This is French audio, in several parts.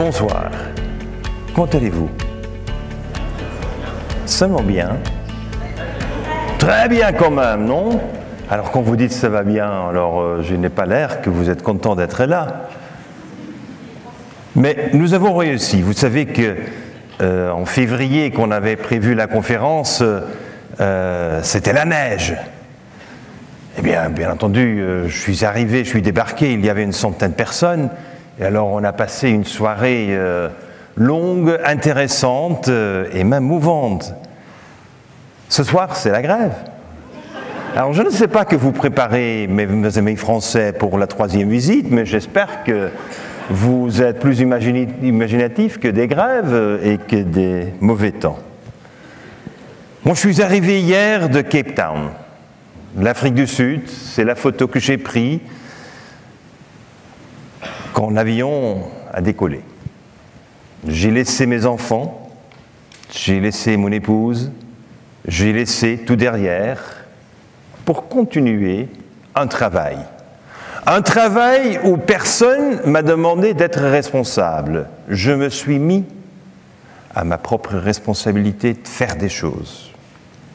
bonsoir. Comment allez-vous? Seulement bien. Très bien quand même, non? Alors quand vous dites ça va bien, alors je n'ai pas l'air que vous êtes content d'être là. Mais nous avons réussi. Vous savez que en février, qu'on avait prévu la conférence, c'était la neige. Eh bien, bien entendu, je suis arrivé, je suis débarqué, il y avait une centaine de personnes. Et alors on a passé une soirée longue, intéressante et même mouvante. Ce soir, c'est la grève. Alors je ne sais pas que vous préparez, mes amis français, pour la 3e visite, mais j'espère que vous êtes plus imaginatifs que des grèves et que des mauvais temps. Moi, je suis arrivé hier de Cape Town, l'Afrique du Sud. C'est la photo que j'ai prise quand l'avion a décollé. J'ai laissé mes enfants, j'ai laissé mon épouse, j'ai laissé tout derrière pour continuer un travail. Un travail où personne m'a demandé d'être responsable. Je me suis mis à ma propre responsabilité de faire des choses.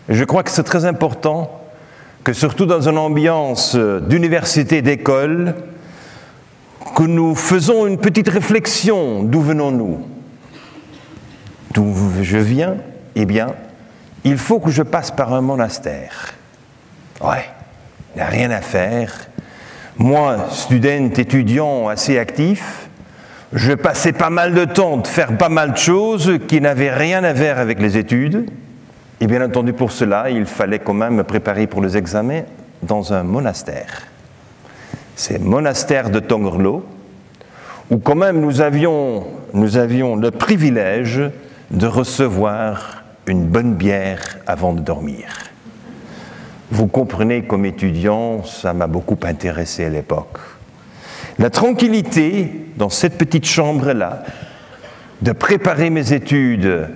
Et je crois que c'est très important que, surtout dans une ambiance d'université, d'école, que nous faisons une petite réflexion. D'où venons-nous? D'où je viens? Eh bien, il faut que je passe par un monastère. Ouais, il n'y a rien à faire. Moi, étudiant assez actif, je passais pas mal de temps de faire pas mal de choses qui n'avaient rien à voir avec les études. Et bien entendu, pour cela, il fallait quand même me préparer pour les examens dans un monastère. C'est le monastère de Tongerlo, où quand même nous avions le privilège de recevoir une bonne bière avant de dormir. Vous comprenez, comme étudiant, ça m'a beaucoup intéressé à l'époque. La tranquillité, dans cette petite chambre-là, de préparer mes études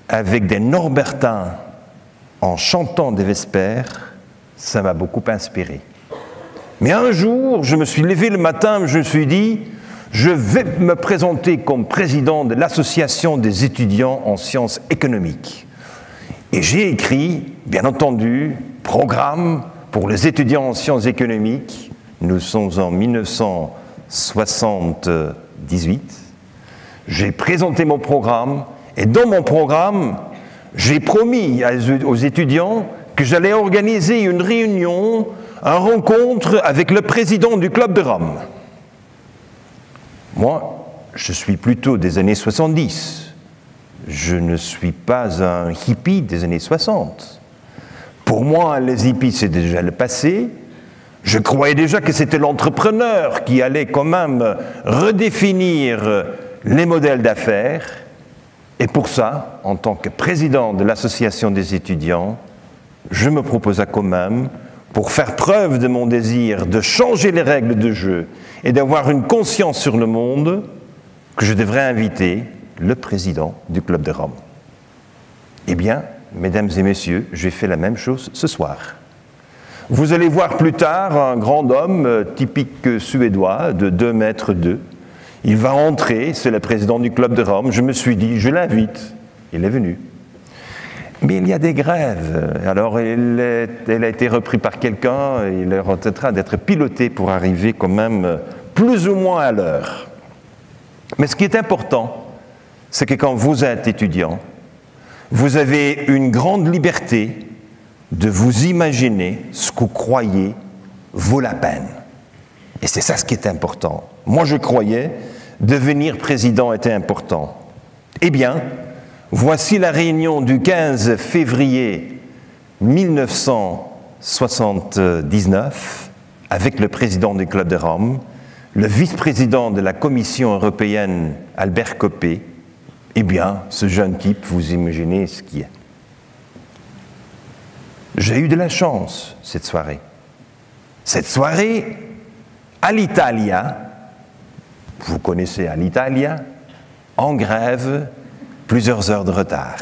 avec des Norbertins en chantant des vespères, ça m'a beaucoup inspiré. Mais un jour, je me suis levé le matin, je me suis dit, je vais me présenter comme président de l'association des étudiants en sciences économiques. Et j'ai écrit, bien entendu, programme pour les étudiants en sciences économiques. Nous sommes en 1978. J'ai présenté mon programme et dans mon programme, j'ai promis aux étudiants que j'allais organiser une réunion, une rencontre avec le président du Club de Rome. Moi, je suis plutôt des années 70. Je ne suis pas un hippie des années 60. Pour moi, les hippies, c'est déjà le passé. Je croyais déjà que c'était l'entrepreneur qui allait quand même redéfinir les modèles d'affaires. Et pour ça, en tant que président de l'association des étudiants, je me proposais quand même, pour faire preuve de mon désir de changer les règles de jeu et d'avoir une conscience sur le monde, que je devrais inviter le président du Club de Rome. Eh bien, mesdames et messieurs, j'ai fait la même chose ce soir. Vous allez voir plus tard un grand homme typique suédois de 2,2 mètres. Il va entrer, c'est le président du Club de Rome. Je me suis dit, je l'invite. Il est venu. Mais il y a des grèves. Alors, elle a été reprise par quelqu'un. Il est en train d'être piloté pour arriver quand même plus ou moins à l'heure. Mais ce qui est important, c'est que quand vous êtes étudiant, vous avez une grande liberté de vous imaginer ce que vous croyez vaut la peine. Et c'est ça ce qui est important. Moi, je croyais devenir président était important. Eh bien, voici la réunion du 15 février 1979 avec le président du Club de Rome, le vice-président de la Commission européenne, Albert Copé. Eh bien, ce jeune type, vous imaginez ce qu'il est. J'ai eu de la chance cette soirée. Cette soirée, Alitalia, vous connaissez Alitalia, en grève, plusieurs heures de retard.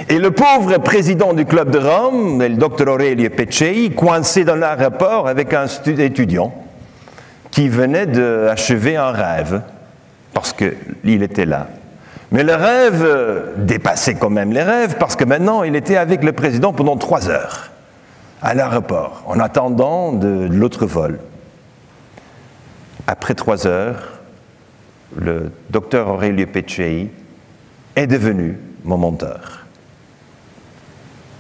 Et le pauvre président du Club de Rome, le Dr Aurelio Peccei, coincé dans l'aéroport avec un étudiant qui venait d'achever un rêve. parce qu'il était là. Mais le rêve dépassait quand même les rêves, parce que maintenant, il était avec le président pendant 3 heures, à l'aéroport, en attendant de l'autre vol. Après 3 heures, le docteur Aurelio Peccei est devenu mon mentor.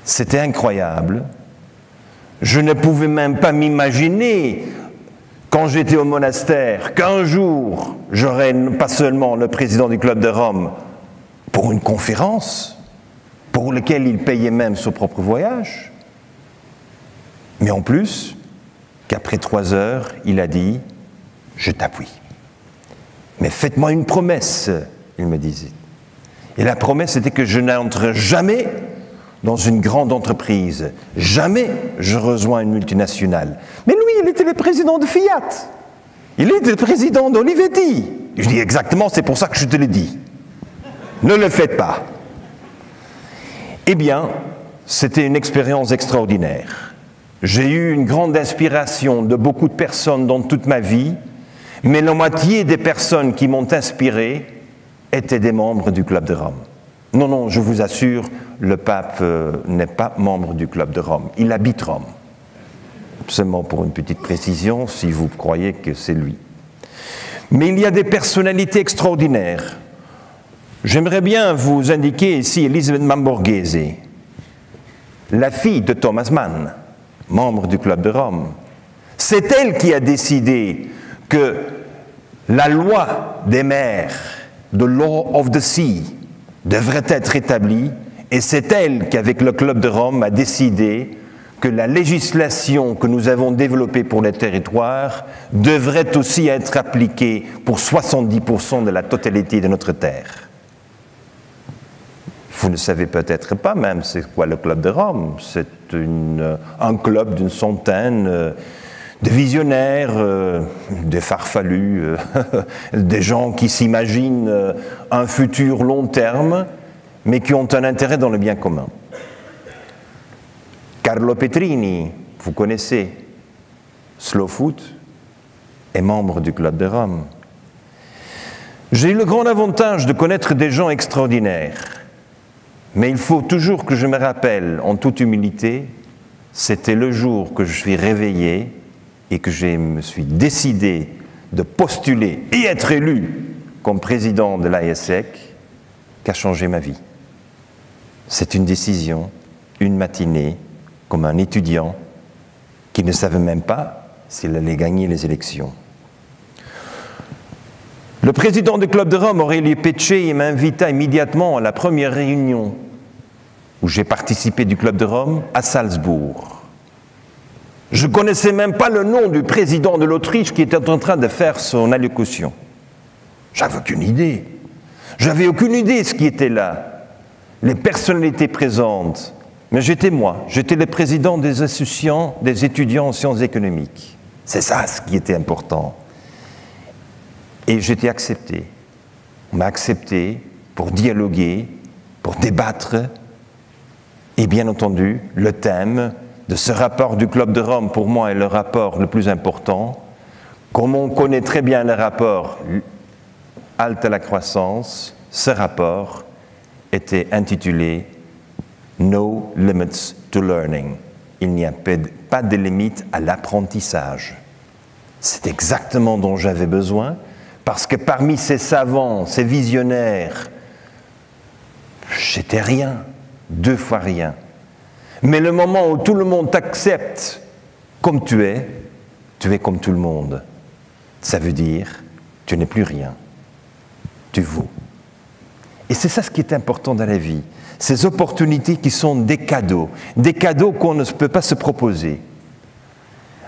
C'était incroyable. Je ne pouvais même pas m'imaginer, quand j'étais au monastère, qu'un jour, j'aurais pas seulement le président du Club de Rome pour une conférence, pour laquelle il payait même son propre voyage, mais en plus, qu'après 3 heures, il a dit « Je t'appuie. Mais faites-moi une promesse », il me disait. Et la promesse était que je n'entre jamais dans une grande entreprise. Jamais je rejoins une multinationale. Mais lui, il était le président de Fiat. Il était le président d'Olivetti. Je dis exactement, c'est pour ça que je te le dis. Ne le faites pas. Eh bien, c'était une expérience extraordinaire. J'ai eu une grande inspiration de beaucoup de personnes dans toute ma vie, mais la moitié des personnes qui m'ont inspiré étaient des membres du Club de Rome. Non, non, je vous assure, le pape n'est pas membre du Club de Rome. Il habite Rome. Seulement pour une petite précision, si vous croyez que c'est lui. Mais il y a des personnalités extraordinaires. J'aimerais bien vous indiquer ici Elisabeth Lamborghese, la fille de Thomas Mann, membre du Club de Rome. C'est elle qui a décidé que la loi des mers, the law of the sea, devrait être établie, et c'est elle qui, avec le Club de Rome, a décidé que la législation que nous avons développée pour les territoires devrait aussi être appliquée pour 70% de la totalité de notre terre. Vous ne savez peut-être pas même c'est quoi le Club de Rome. C'est un club d'une centaine de visionnaires, des farfelus, des gens qui s'imaginent un futur long terme, mais qui ont un intérêt dans le bien commun. Carlo Petrini, vous connaissez, Slow Foot, est membre du Club de Rome. J'ai eu le grand avantage de connaître des gens extraordinaires, mais il faut toujours que je me rappelle, en toute humilité, c'était le jour que je suis réveillé et que je me suis décidé de postuler et être élu comme président de l'ASEC qu'a changé ma vie. C'est une décision, une matinée, comme un étudiant qui ne savait même pas s'il allait gagner les élections. Le président du Club de Rome, Aurelio Peccei, m'invita immédiatement à la première réunion où j'ai participé du Club de Rome à Salzbourg. Je ne connaissais même pas le nom du président de l'Autriche qui était en train de faire son allocution. J'avais aucune idée. J'avais aucune idée de ce qui était là. Les personnalités présentes. Mais j'étais moi. J'étais le président des associations des étudiants en sciences économiques. C'est ça ce qui était important. Et j'étais accepté. On m'a accepté pour dialoguer, pour débattre. Et bien entendu, le thème de ce rapport du Club de Rome, pour moi, est le rapport le plus important. Comme on connaît très bien le rapport halte à la croissance, ce rapport était intitulé « No limits to learning ». Il n'y a pas de limite à l'apprentissage. C'est exactement dont j'avais besoin, parce que parmi ces savants, ces visionnaires, j'étais rien, 2 fois rien. Mais le moment où tout le monde t'accepte comme tu es comme tout le monde. Ça veut dire, tu n'es plus rien. Tu vaux. Et c'est ça ce qui est important dans la vie. Ces opportunités qui sont des cadeaux qu'on ne peut pas se proposer.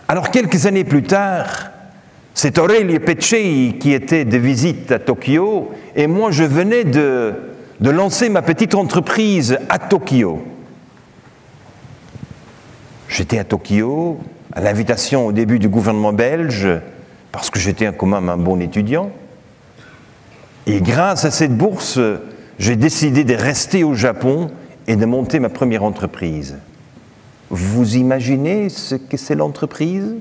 Alors quelques années plus tard, c'est Aurelio Peccei qui était de visite à Tokyo, et moi je venais de lancer ma petite entreprise à Tokyo. J'étais à Tokyo, à l'invitation au début du gouvernement belge, parce que j'étais quand même un bon étudiant. Et grâce à cette bourse, j'ai décidé de rester au Japon et de monter ma première entreprise. Vous imaginez ce que c'est l'entreprise ?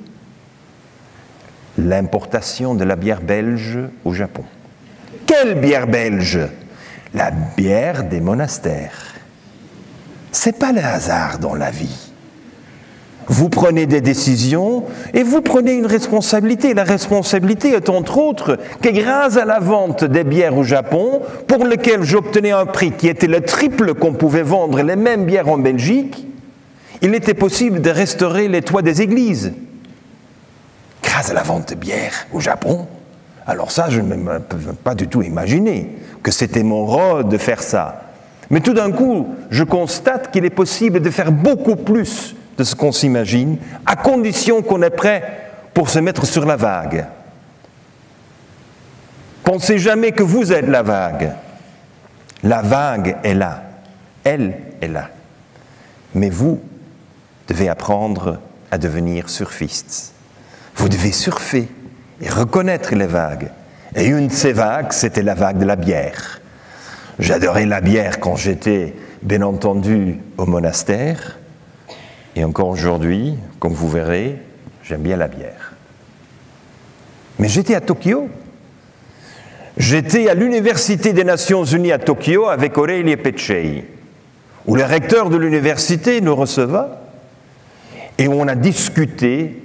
L'importation de la bière belge au Japon. Quelle bière belge? La bière des monastères. C'est pas le hasard dans la vie. Vous prenez des décisions et vous prenez une responsabilité. La responsabilité est entre autres que grâce à la vente des bières au Japon, pour lequel j'obtenais un prix qui était le triple qu'on pouvait vendre les mêmes bières en Belgique, il était possible de restaurer les toits des églises. Grâce à la vente de bières au Japon. Alors ça, je ne peux pas du tout imaginer que c'était mon rôle de faire ça. Mais tout d'un coup, je constate qu'il est possible de faire beaucoup plus de ce qu'on s'imagine, à condition qu'on est prêt pour se mettre sur la vague. Pensez jamais que vous êtes la vague. La vague est là. Elle est là. Mais vous devez apprendre à devenir surfistes. Vous devez surfer et reconnaître les vagues. Et une de ces vagues, c'était la vague de la bière. J'adorais la bière quand j'étais, bien entendu, au monastère. Et encore aujourd'hui, comme vous verrez, j'aime bien la bière. Mais j'étais à Tokyo. J'étais à l'Université des Nations Unies à Tokyo avec Aurelie Pecei, où le recteur de l'université nous receva et où on a discuté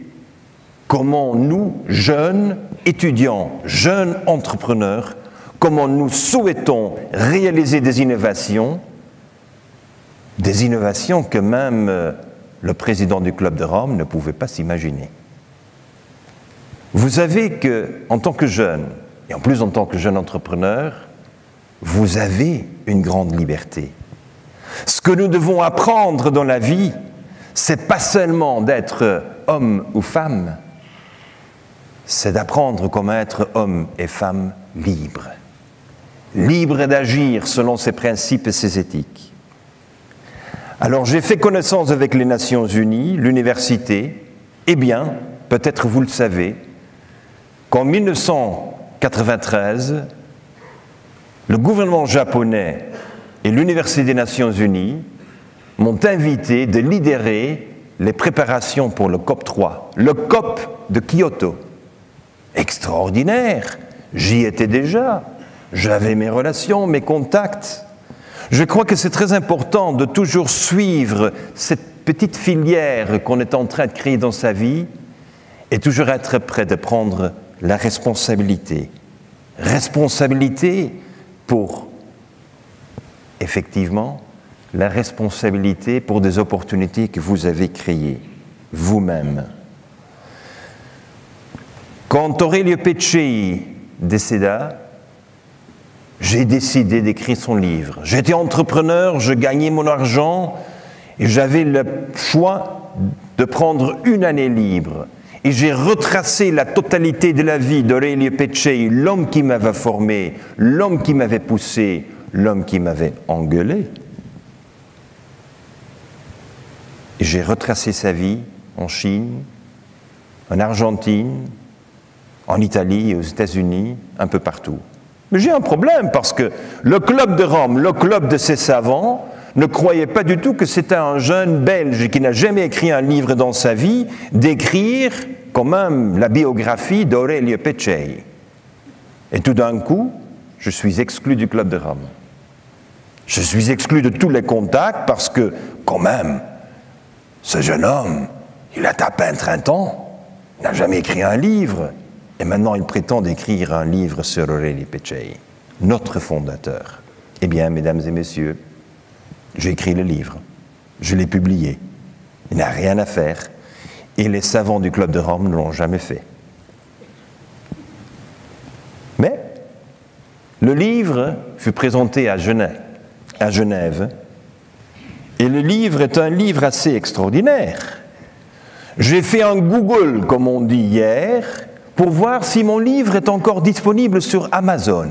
comment nous, jeunes étudiants, jeunes entrepreneurs, comment nous souhaitons réaliser des innovations que même le président du Club de Rome ne pouvait pas s'imaginer. Vous savez qu'en tant que jeune, et en plus en tant que jeune entrepreneur, vous avez une grande liberté. Ce que nous devons apprendre dans la vie, c'est pas seulement d'être homme ou femme, c'est d'apprendre comment être homme et femme libres. Libres d'agir selon ses principes et ses éthiques. Alors j'ai fait connaissance avec les Nations Unies, l'université, et bien, peut-être vous le savez, qu'en 1993, le gouvernement japonais et l'Université des Nations Unies m'ont invité de lidérer les préparations pour le COP3, le COP de Kyoto. Extraordinaire, j'y étais déjà, j'avais mes relations, mes contacts. Je crois que c'est très important de toujours suivre cette petite filière qu'on est en train de créer dans sa vie et toujours être prêt de prendre la responsabilité. Responsabilité pour, effectivement, la responsabilité pour des opportunités que vous avez créées, vous-même. Quand Aurelie Pecei décéda, j'ai décidé d'écrire son livre. J'étais entrepreneur, je gagnais mon argent et j'avais le choix de prendre une année libre. Et j'ai retracé la totalité de la vie d'Aurelie Pecei, l'homme qui m'avait formé, l'homme qui m'avait poussé, l'homme qui m'avait engueulé. Et j'ai retracé sa vie en Chine, en Argentine, en Italie et aux États-Unis, un peu partout. Mais j'ai un problème parce que le Club de Rome, le club de ces savants, ne croyait pas du tout que c'était un jeune Belge qui n'a jamais écrit un livre dans sa vie, d'écrire quand même la biographie d'Aurelie Pecei. Et tout d'un coup, je suis exclu du Club de Rome. Je suis exclu de tous les contacts parce que, quand même, ce jeune homme, il a tapé un 30 ans, il n'a jamais écrit un livre, et maintenant il prétend écrire un livre sur Aurelie Pecei, notre fondateur. Eh bien, mesdames et messieurs, j'ai écrit le livre, je l'ai publié, il n'a rien à faire, et les savants du Club de Rome ne l'ont jamais fait. Mais le livre fut présenté à Genève, et le livre est un livre assez extraordinaire. J'ai fait un Google, comme on dit hier, pour voir si mon livre est encore disponible sur Amazon.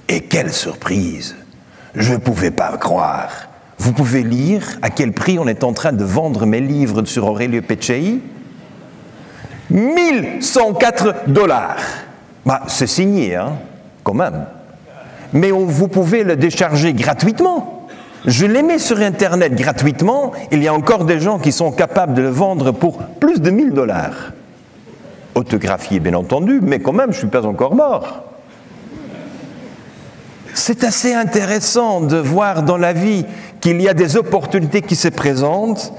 Et quelle surprise! Je ne pouvais pas me croire. Vous pouvez lire à quel prix on est en train de vendre mes livres sur Aurelie Pecei? 1104 $. Bah, c'est signé, hein, quand même. Mais vous pouvez le décharger gratuitement. Je les mets sur Internet gratuitement. Il y a encore des gens qui sont capables de le vendre pour plus de 1000 $. Autographié, bien entendu, mais quand même, je ne suis pas encore mort. c'est assez intéressant de voir dans la vie qu'il y a des opportunités qui se présentent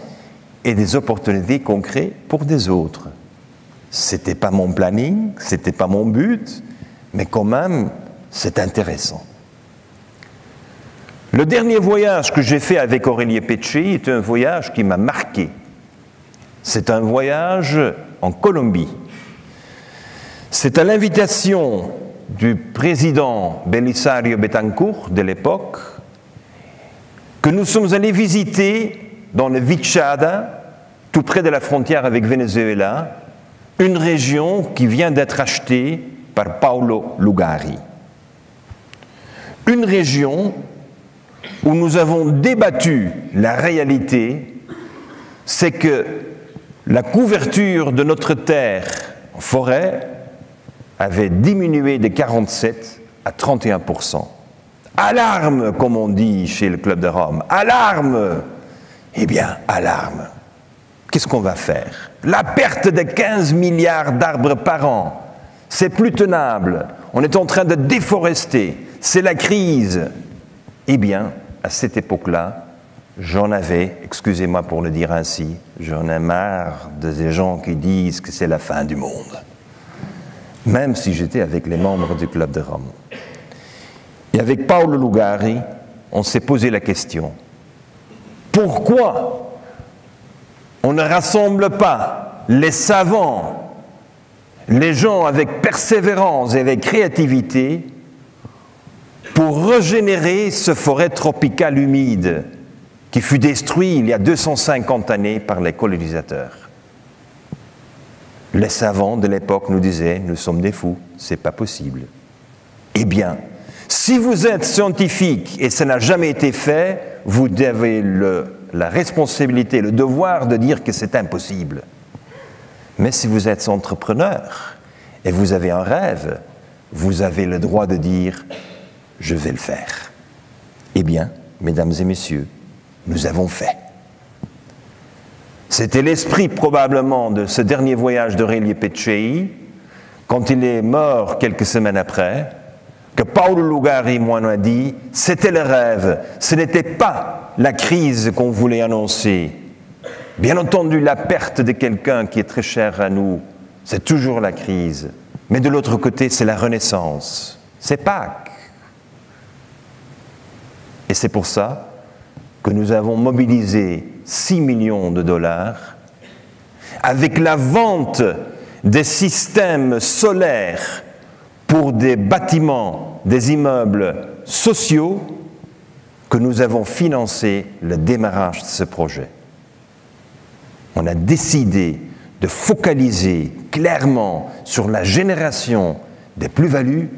et des opportunités qu'on crée pour des autres. Ce n'était pas mon planning, ce n'était pas mon but, mais quand même, c'est intéressant. Le dernier voyage que j'ai fait avec Aurélie Pecci est un voyage qui m'a marqué. C'est un voyage en Colombie. C'est à l'invitation du président Belisario Betancourt de l'époque que nous sommes allés visiter dans le Vichada, tout près de la frontière avec Venezuela, une région qui vient d'être achetée par Paulo Lugari. Une région où nous avons débattu la réalité, c'est que la couverture de notre terre en forêt avait diminué de 47 à 31%. Alarme, comme on dit chez le Club de Rome. Alarme! Eh bien, alarme. Qu'est-ce qu'on va faire? La perte de 15 milliards d'arbres par an, c'est plus tenable. On est en train de déforester. C'est la crise. Eh bien, à cette époque-là, j'en avais, excusez-moi pour le dire ainsi, j'en ai marre de ces gens qui disent que c'est la fin du monde. Même si j'étais avec les membres du Club de Rome. Et avec Paulo Lugari, on s'est posé la question. Pourquoi on ne rassemble pas les savants, les gens avec persévérance et avec créativité pour régénérer ce forêt tropicale humide qui fut détruit il y a 250 années par les colonisateurs? Les savants de l'époque nous disaient, nous sommes des fous, c'est pas possible. Eh bien, si vous êtes scientifique et ça n'a jamais été fait, vous avez la responsabilité, le devoir de dire que c'est impossible. Mais si vous êtes entrepreneur et vous avez un rêve, vous avez le droit de dire « je vais le faire ». Eh bien, mesdames et messieurs, nous avons fait. C'était l'esprit probablement de ce dernier voyage d'Aurélie Pecci, quand il est mort quelques semaines après, que Paulo Lugari m'en a dit, c'était le rêve, ce n'était pas la crise qu'on voulait annoncer. Bien entendu, la perte de quelqu'un qui est très cher à nous, c'est toujours la crise. Mais de l'autre côté, c'est la renaissance, c'est Pâques. Et c'est pour ça que nous avons mobilisé 6 millions de dollars avec la vente des systèmes solaires pour des bâtiments, des immeubles sociaux, que nous avons financé le démarrage de ce projet. On a décidé de focaliser clairement sur la génération des plus-values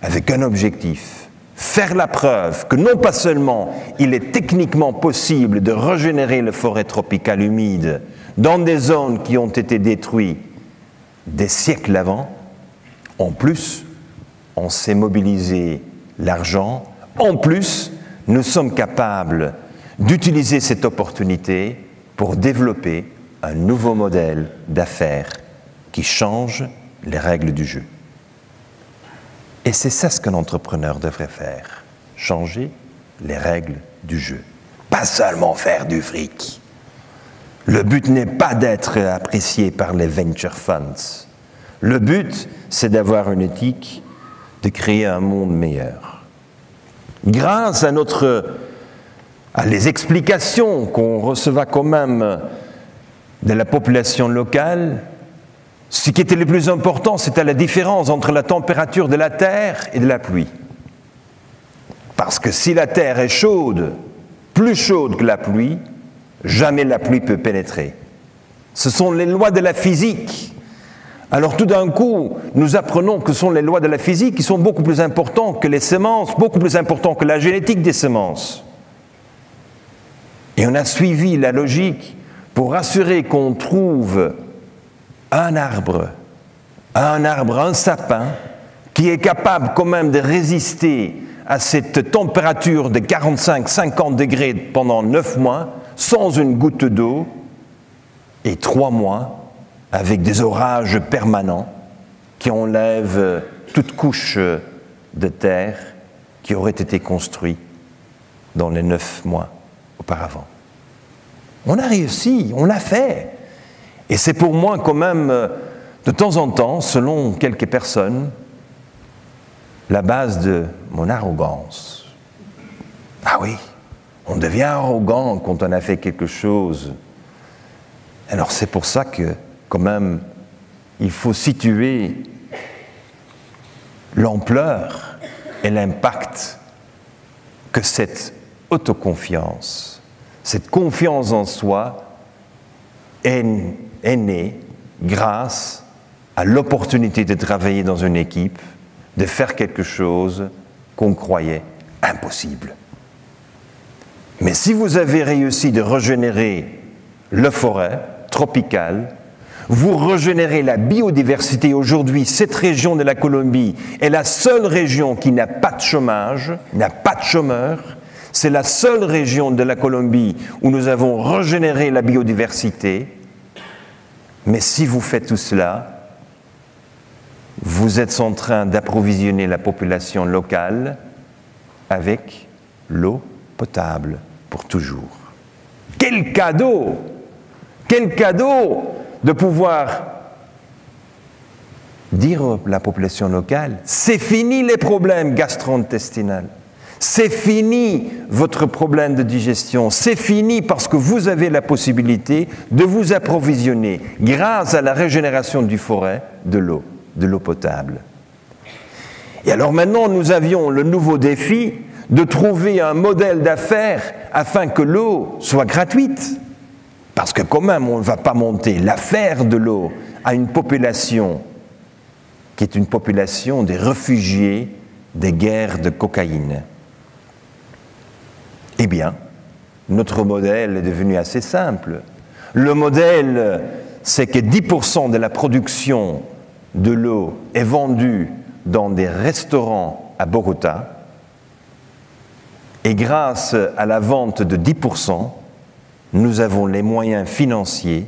avec un objectif: faire la preuve que non pas seulement il est techniquement possible de régénérer les forêts tropicales humides dans des zones qui ont été détruites des siècles avant, en plus, on sait mobiliser l'argent, en plus, nous sommes capables d'utiliser cette opportunité pour développer un nouveau modèle d'affaires qui change les règles du jeu. Et c'est ça ce qu'un entrepreneur devrait faire, changer les règles du jeu. Pas seulement faire du fric. Le but n'est pas d'être apprécié par les venture funds. Le but, c'est d'avoir une éthique, de créer un monde meilleur. Grâce à les explications qu'on recevait quand même de la population locale, ce qui était le plus important, c'était la différence entre la température de la terre et de la pluie. Parce que si la terre est chaude, plus chaude que la pluie, jamais la pluie peut pénétrer. Ce sont les lois de la physique. Alors tout d'un coup, nous apprenons que ce sont les lois de la physique qui sont beaucoup plus importantes que les semences, beaucoup plus importantes que la génétique des semences. Et on a suivi la logique pour assurer qu'on trouve un arbre, un sapin, qui est capable quand même de résister à cette température de 45-50 degrés pendant 9 mois, sans une goutte d'eau, et 3 mois avec des orages permanents qui enlèvent toute couche de terre qui aurait été construit dans les 9 mois auparavant. On a réussi, on l'a fait. Et c'est pour moi quand même, de temps en temps, selon quelques personnes, la base de mon arrogance. Ah oui, on devient arrogant quand on a fait quelque chose. Alors c'est pour ça que, quand même, il faut situer l'ampleur et l'impact que cette autoconfiance, cette confiance en soi est née grâce à l'opportunité de travailler dans une équipe, de faire quelque chose qu'on croyait impossible. Mais si vous avez réussi de régénérer la forêt tropicale, vous régénérez la biodiversité. Aujourd'hui, cette région de la Colombie est la seule région qui n'a pas de chômage, n'a pas de chômeurs. C'est la seule région de la Colombie où nous avons régénéré la biodiversité. Mais si vous faites tout cela, vous êtes en train d'approvisionner la population locale avec l'eau potable pour toujours. Quel cadeau! Quel cadeau de pouvoir dire à la population locale, c'est fini les problèmes gastro-intestinaux, c'est fini votre problème de digestion, c'est fini parce que vous avez la possibilité de vous approvisionner, grâce à la régénération du forêt, de l'eau potable. Et alors maintenant, nous avions le nouveau défi de trouver un modèle d'affaires afin que l'eau soit gratuite. Parce que quand même, on ne va pas monter l'affaire de l'eau à une population qui est une population des réfugiés des guerres de cocaïne. Eh bien, notre modèle est devenu assez simple. Le modèle, c'est que 10% de la production de l'eau est vendue dans des restaurants à Bogota, et grâce à la vente de 10%, nous avons les moyens financiers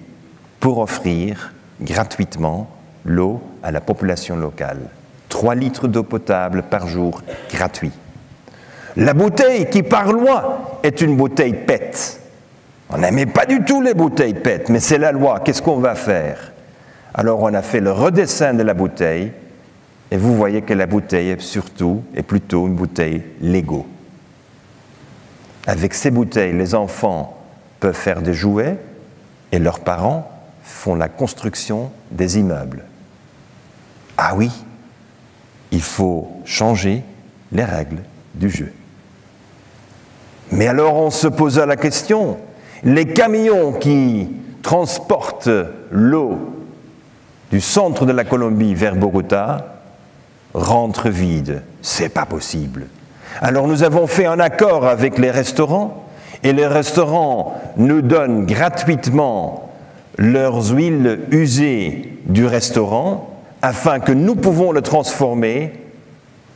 pour offrir gratuitement l'eau à la population locale. 3 litres d'eau potable par jour, gratuit. La bouteille qui, par loi, est une bouteille PET. On n'aimait pas du tout les bouteilles PET, mais c'est la loi. Qu'est-ce qu'on va faire? Alors on a fait le redessin de la bouteille, et vous voyez que la bouteille est plutôt une bouteille Lego. Avec ces bouteilles, les enfants peuvent faire des jouets et leurs parents font la construction des immeubles. Ah oui, il faut changer les règles du jeu. Mais alors on se posa la question, les camions qui transportent l'eau du centre de la Colombie vers Bogota rentrent vides. C'est pas possible. Alors nous avons fait un accord avec les restaurants, et les restaurants nous donnent gratuitement leurs huiles usées du restaurant afin que nous pouvons le transformer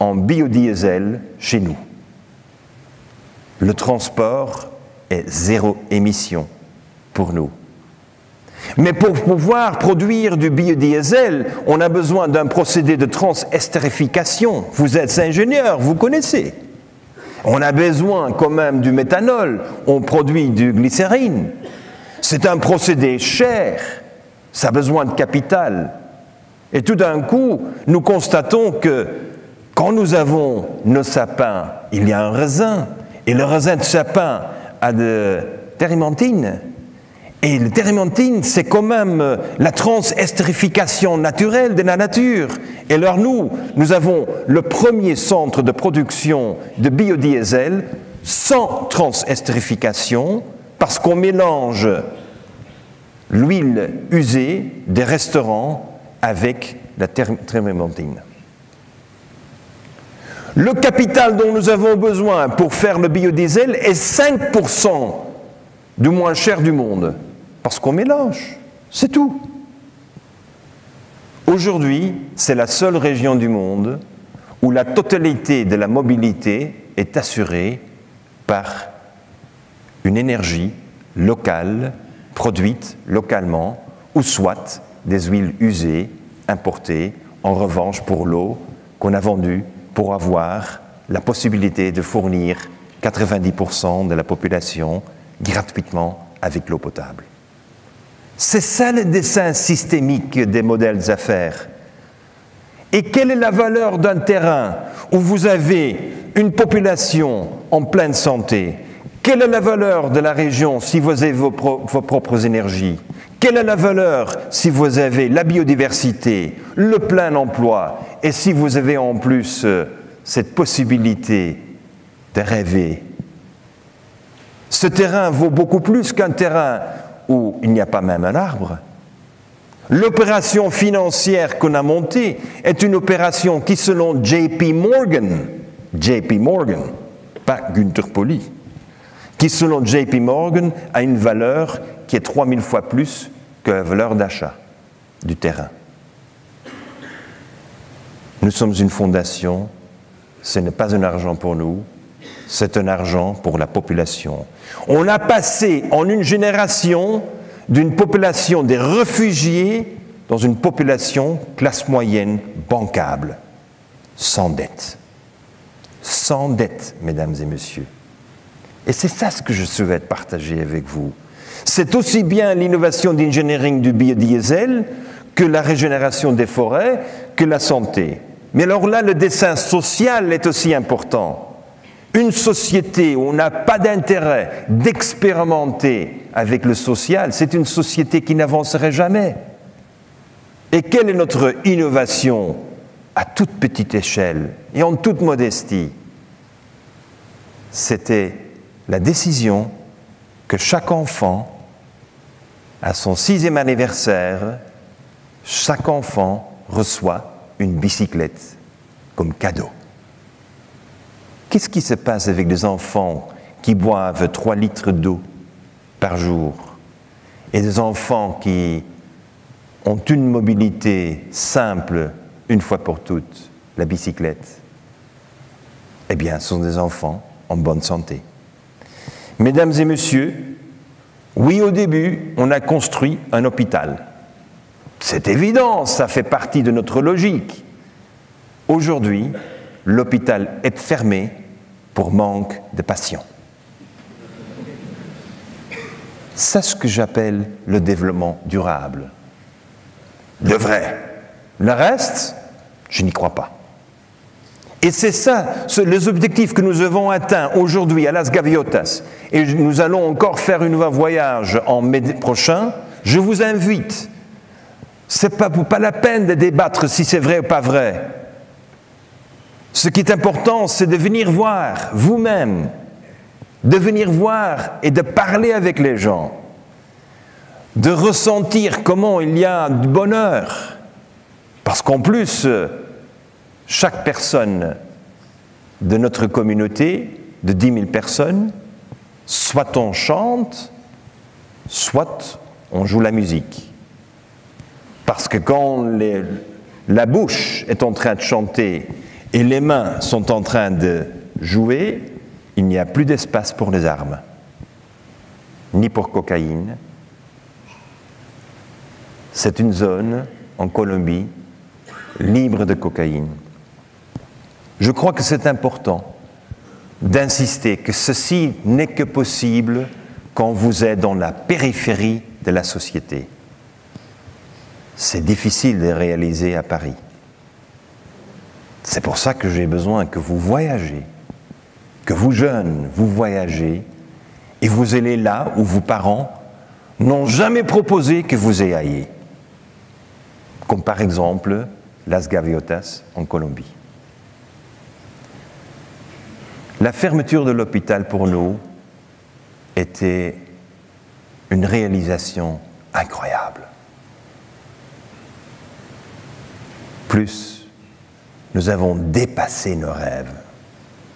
en biodiesel chez nous. Le transport est 0 émission pour nous. Mais pour pouvoir produire du biodiesel, on a besoin d'un procédé de transestérification. Vous êtes ingénieur, vous connaissez. On a besoin quand même du méthanol, on produit du glycérine. C'est un procédé cher, ça a besoin de capital. Et tout d'un coup, nous constatons que quand nous avons nos sapins, il y a un raisin, et le raisin de sapin a de térébenthine. Et le térébenthine, c'est quand même la transestérification naturelle de la nature. Et alors nous avons le premier centre de production de biodiesel sans transestérification, parce qu'on mélange l'huile usée des restaurants avec la térébenthine. Le capital dont nous avons besoin pour faire le biodiesel est 5% du moins cher du monde. Parce qu'on mélange, c'est tout. Aujourd'hui, c'est la seule région du monde où la totalité de la mobilité est assurée par une énergie locale, produite localement, ou soit des huiles usées, importées, en revanche pour l'eau qu'on a vendue pour avoir la possibilité de fournir 90% de la population gratuitement avec l'eau potable. C'est ça le dessin systémique des modèles d'affaires. Et quelle est la valeur d'un terrain où vous avez une population en pleine santé? Quelle est la valeur de la région si vous avez vos propres énergies? Quelle est la valeur si vous avez la biodiversité, le plein emploi, et si vous avez en plus cette possibilité de rêver? Ce terrain vaut beaucoup plus qu'un terrain où il n'y a pas même un arbre. L'opération financière qu'on a montée est une opération qui, selon JP Morgan, pas Günther Pauli, qui, selon JP Morgan, a une valeur qui est 3000 fois plus que la valeur d'achat du terrain. Nous sommes une fondation, ce n'est pas un argent pour nous, c'est un argent pour la population. On a passé en une génération d'une population des réfugiés dans une population classe moyenne bancable, sans dette. Sans dette, mesdames et messieurs. Et c'est ça ce que je souhaite partager avec vous. C'est aussi bien l'innovation d'engineering du biodiesel que la régénération des forêts, que la santé. Mais alors là, le dessin social est aussi important. Une société où on n'a pas d'intérêt d'expérimenter avec le social, c'est une société qui n'avancerait jamais. Et quelle est notre innovation à toute petite échelle et en toute modestie? C'était la décision que chaque enfant, à son 6e anniversaire, chaque enfant reçoit une bicyclette comme cadeau. Qu'est-ce qui se passe avec des enfants qui boivent 3 litres d'eau par jour et des enfants qui ont une mobilité simple une fois pour toutes, la bicyclette? Eh bien, ce sont des enfants en bonne santé. Mesdames et messieurs, oui, au début, on a construit un hôpital. C'est évident, ça fait partie de notre logique. Aujourd'hui, l'hôpital est fermé pour manque de patients. C'est ce que j'appelle le développement durable. Le vrai. Le reste, je n'y crois pas. Et c'est ça, les objectifs que nous avons atteints aujourd'hui à Las Gaviotas, et nous allons encore faire un nouveau voyage en mai prochain. Je vous invite, c'est pas la peine de débattre si c'est vrai ou pas vrai. Ce qui est important, c'est de venir voir vous-même, de venir voir et de parler avec les gens, de ressentir comment il y a du bonheur. Parce qu'en plus, chaque personne de notre communauté, de 10 000 personnes, soit on chante, soit on joue la musique. Parce que quand la bouche est en train de chanter et les mains sont en train de jouer, il n'y a plus d'espace pour les armes, ni pour cocaïne. C'est une zone en Colombie libre de cocaïne. Je crois que c'est important d'insister que ceci n'est que possible quand vous êtes dans la périphérie de la société. C'est difficile de réaliser à Paris. C'est pour ça que j'ai besoin que vous voyagez, que vous jeunes, vous voyagez, et vous allez là où vos parents n'ont jamais proposé que vous y ayez. Comme par exemple Las Gaviotas en Colombie. La fermeture de l'hôpital pour nous était une réalisation incroyable. Plus, nous avons dépassé nos rêves.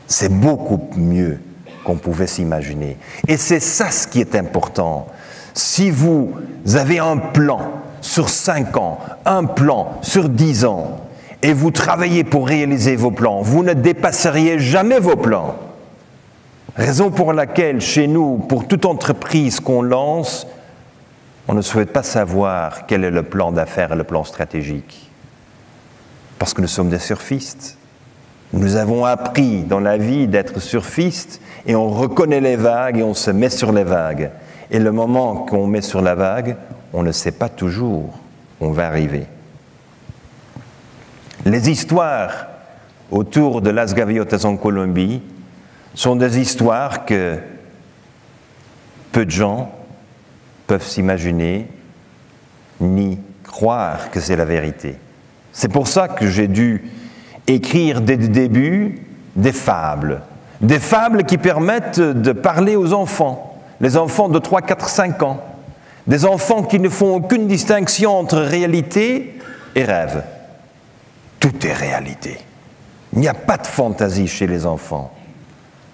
C'est beaucoup mieux qu'on pouvait s'imaginer. Et c'est ça ce qui est important. Si vous avez un plan sur 5 ans, un plan sur 10 ans, et vous travaillez pour réaliser vos plans, vous ne dépasseriez jamais vos plans. Raison pour laquelle, chez nous, pour toute entreprise qu'on lance, on ne souhaite pas savoir quel est le plan d'affaires et le plan stratégique. Parce que nous sommes des surfistes. Nous avons appris dans la vie d'être surfistes et on reconnaît les vagues et on se met sur les vagues. Et le moment qu'on met sur la vague, on ne sait pas toujours où on va arriver. Les histoires autour de Las Gaviotas en Colombie sont des histoires que peu de gens peuvent s'imaginer ni croire que c'est la vérité. C'est pour ça que j'ai dû écrire dès le début des fables qui permettent de parler aux enfants, les enfants de 3, 4, 5 ans, des enfants qui ne font aucune distinction entre réalité et rêve. Tout est réalité. Il n'y a pas de fantaisie chez les enfants.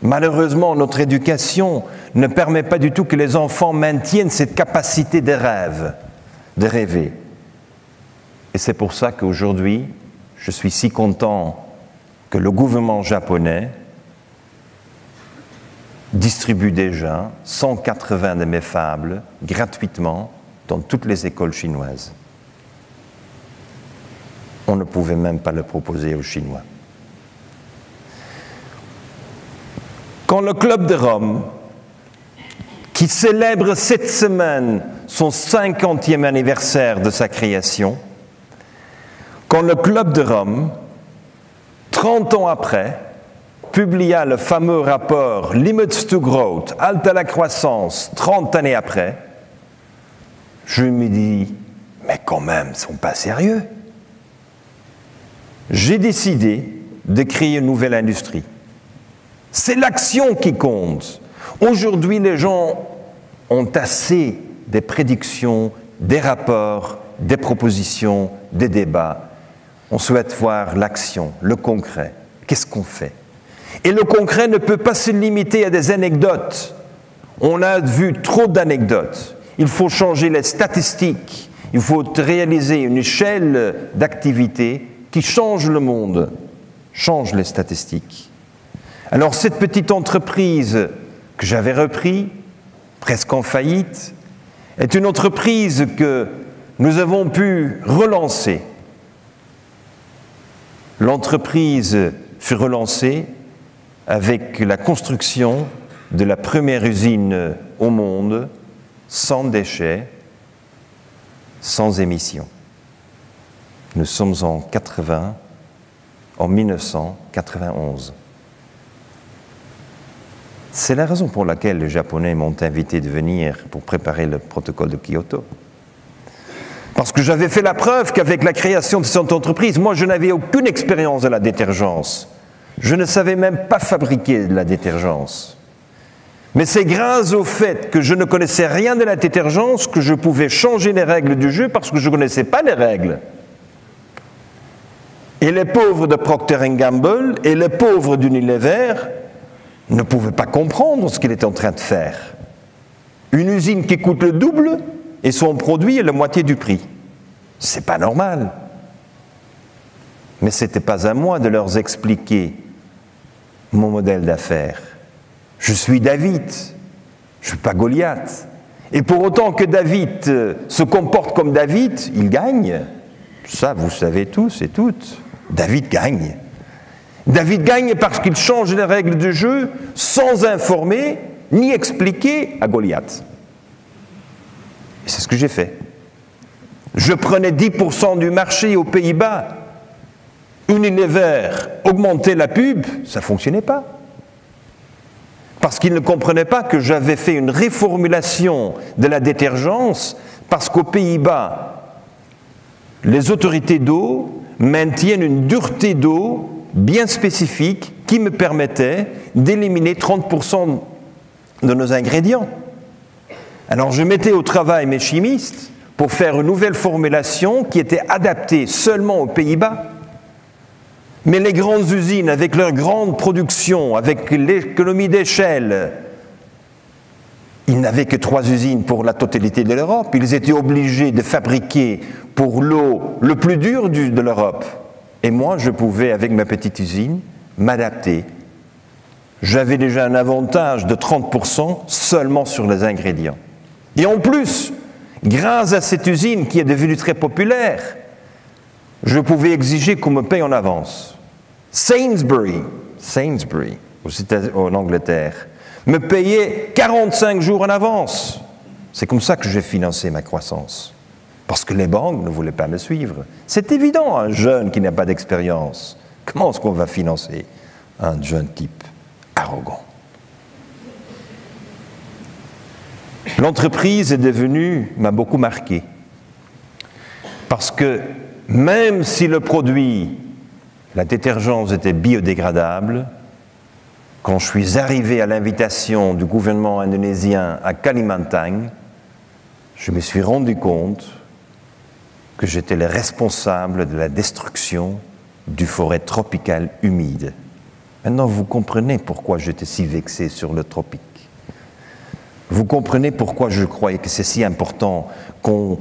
Malheureusement, notre éducation ne permet pas du tout que les enfants maintiennent cette capacité de rêve, de rêver. Et c'est pour ça qu'aujourd'hui, je suis si content que le gouvernement japonais distribue déjà 180 de mes fables gratuitement dans toutes les écoles chinoises. On ne pouvait même pas le proposer aux Chinois. Quand le Club de Rome, qui célèbre cette semaine son 50e anniversaire de sa création, quand le Club de Rome, 30 ans après, publia le fameux rapport Limits to Growth, halte à la croissance, 30 années après, je me dis, mais quand même, ils ne sont pas sérieux. J'ai décidé de créer une nouvelle industrie. C'est l'action qui compte. Aujourd'hui, les gens ont assez des prédictions, des rapports, des propositions, des débats. On souhaite voir l'action, le concret. Qu'est-ce qu'on fait? Et le concret ne peut pas se limiter à des anecdotes. On a vu trop d'anecdotes. Il faut changer les statistiques. Il faut réaliser une échelle d'activité qui change le monde, change les statistiques. Alors cette petite entreprise que j'avais reprise, presque en faillite, est une entreprise que nous avons pu relancer. L'entreprise fut relancée avec la construction de la première usine au monde sans déchets, sans émissions. Nous sommes en 1991. C'est la raison pour laquelle les Japonais m'ont invité de venir pour préparer le protocole de Kyoto. Parce que j'avais fait la preuve qu'avec la création de cette entreprise, moi je n'avais aucune expérience de la détergence. Je ne savais même pas fabriquer de la détergence. Mais c'est grâce au fait que je ne connaissais rien de la détergence que je pouvais changer les règles du jeu parce que je ne connaissais pas les règles. Et les pauvres de Procter & Gamble et les pauvres d'Unilever ne pouvaient pas comprendre ce qu'il était en train de faire. Une usine qui coûte le double et son produit est la moitié du prix. C'est pas normal. Mais ce n'était pas à moi de leur expliquer mon modèle d'affaires. Je suis David, je ne suis pas Goliath. Et pour autant que David se comporte comme David, il gagne. Ça, vous savez tous et toutes. David gagne. David gagne parce qu'il change les règles du jeu sans informer ni expliquer à Goliath. Et c'est ce que j'ai fait. Je prenais 10% du marché aux Pays-Bas. Unilever augmentait la pub, ça ne fonctionnait pas. Parce qu'ils ne comprenaient pas que j'avais fait une réformulation de la détergence, parce qu'aux Pays-Bas, les autorités d'eau maintiennent une dureté d'eau bien spécifique qui me permettait d'éliminer 30% de nos ingrédients. Alors je mettais au travail mes chimistes pour faire une nouvelle formulation qui était adaptée seulement aux Pays-Bas. Mais les grandes usines, avec leur grande production, avec l'économie d'échelle, ils n'avaient que 3 usines pour la totalité de l'Europe. Ils étaient obligés de fabriquer pour l'eau le plus dur de l'Europe. Et moi, je pouvais, avec ma petite usine, m'adapter. J'avais déjà un avantage de 30% seulement sur les ingrédients. Et en plus, grâce à cette usine qui est devenue très populaire, je pouvais exiger qu'on me paye en avance. Sainsbury, en Angleterre, me payait 45 jours en avance. C'est comme ça que j'ai financé ma croissance. Parce que les banques ne voulaient pas me suivre. C'est évident, un jeune qui n'a pas d'expérience. Comment est-ce qu'on va financer un jeune type arrogant? L'entreprise m'a beaucoup marqué. Parce que même si le produit, la détergence, était biodégradable, quand je suis arrivé à l'invitation du gouvernement indonésien à Kalimantan, je me suis rendu compte que j'étais le responsable de la destruction du forêt tropicale humide. Maintenant, vous comprenez pourquoi j'étais si vexé sur le tropique. Vous comprenez pourquoi je croyais que c'est si important qu'on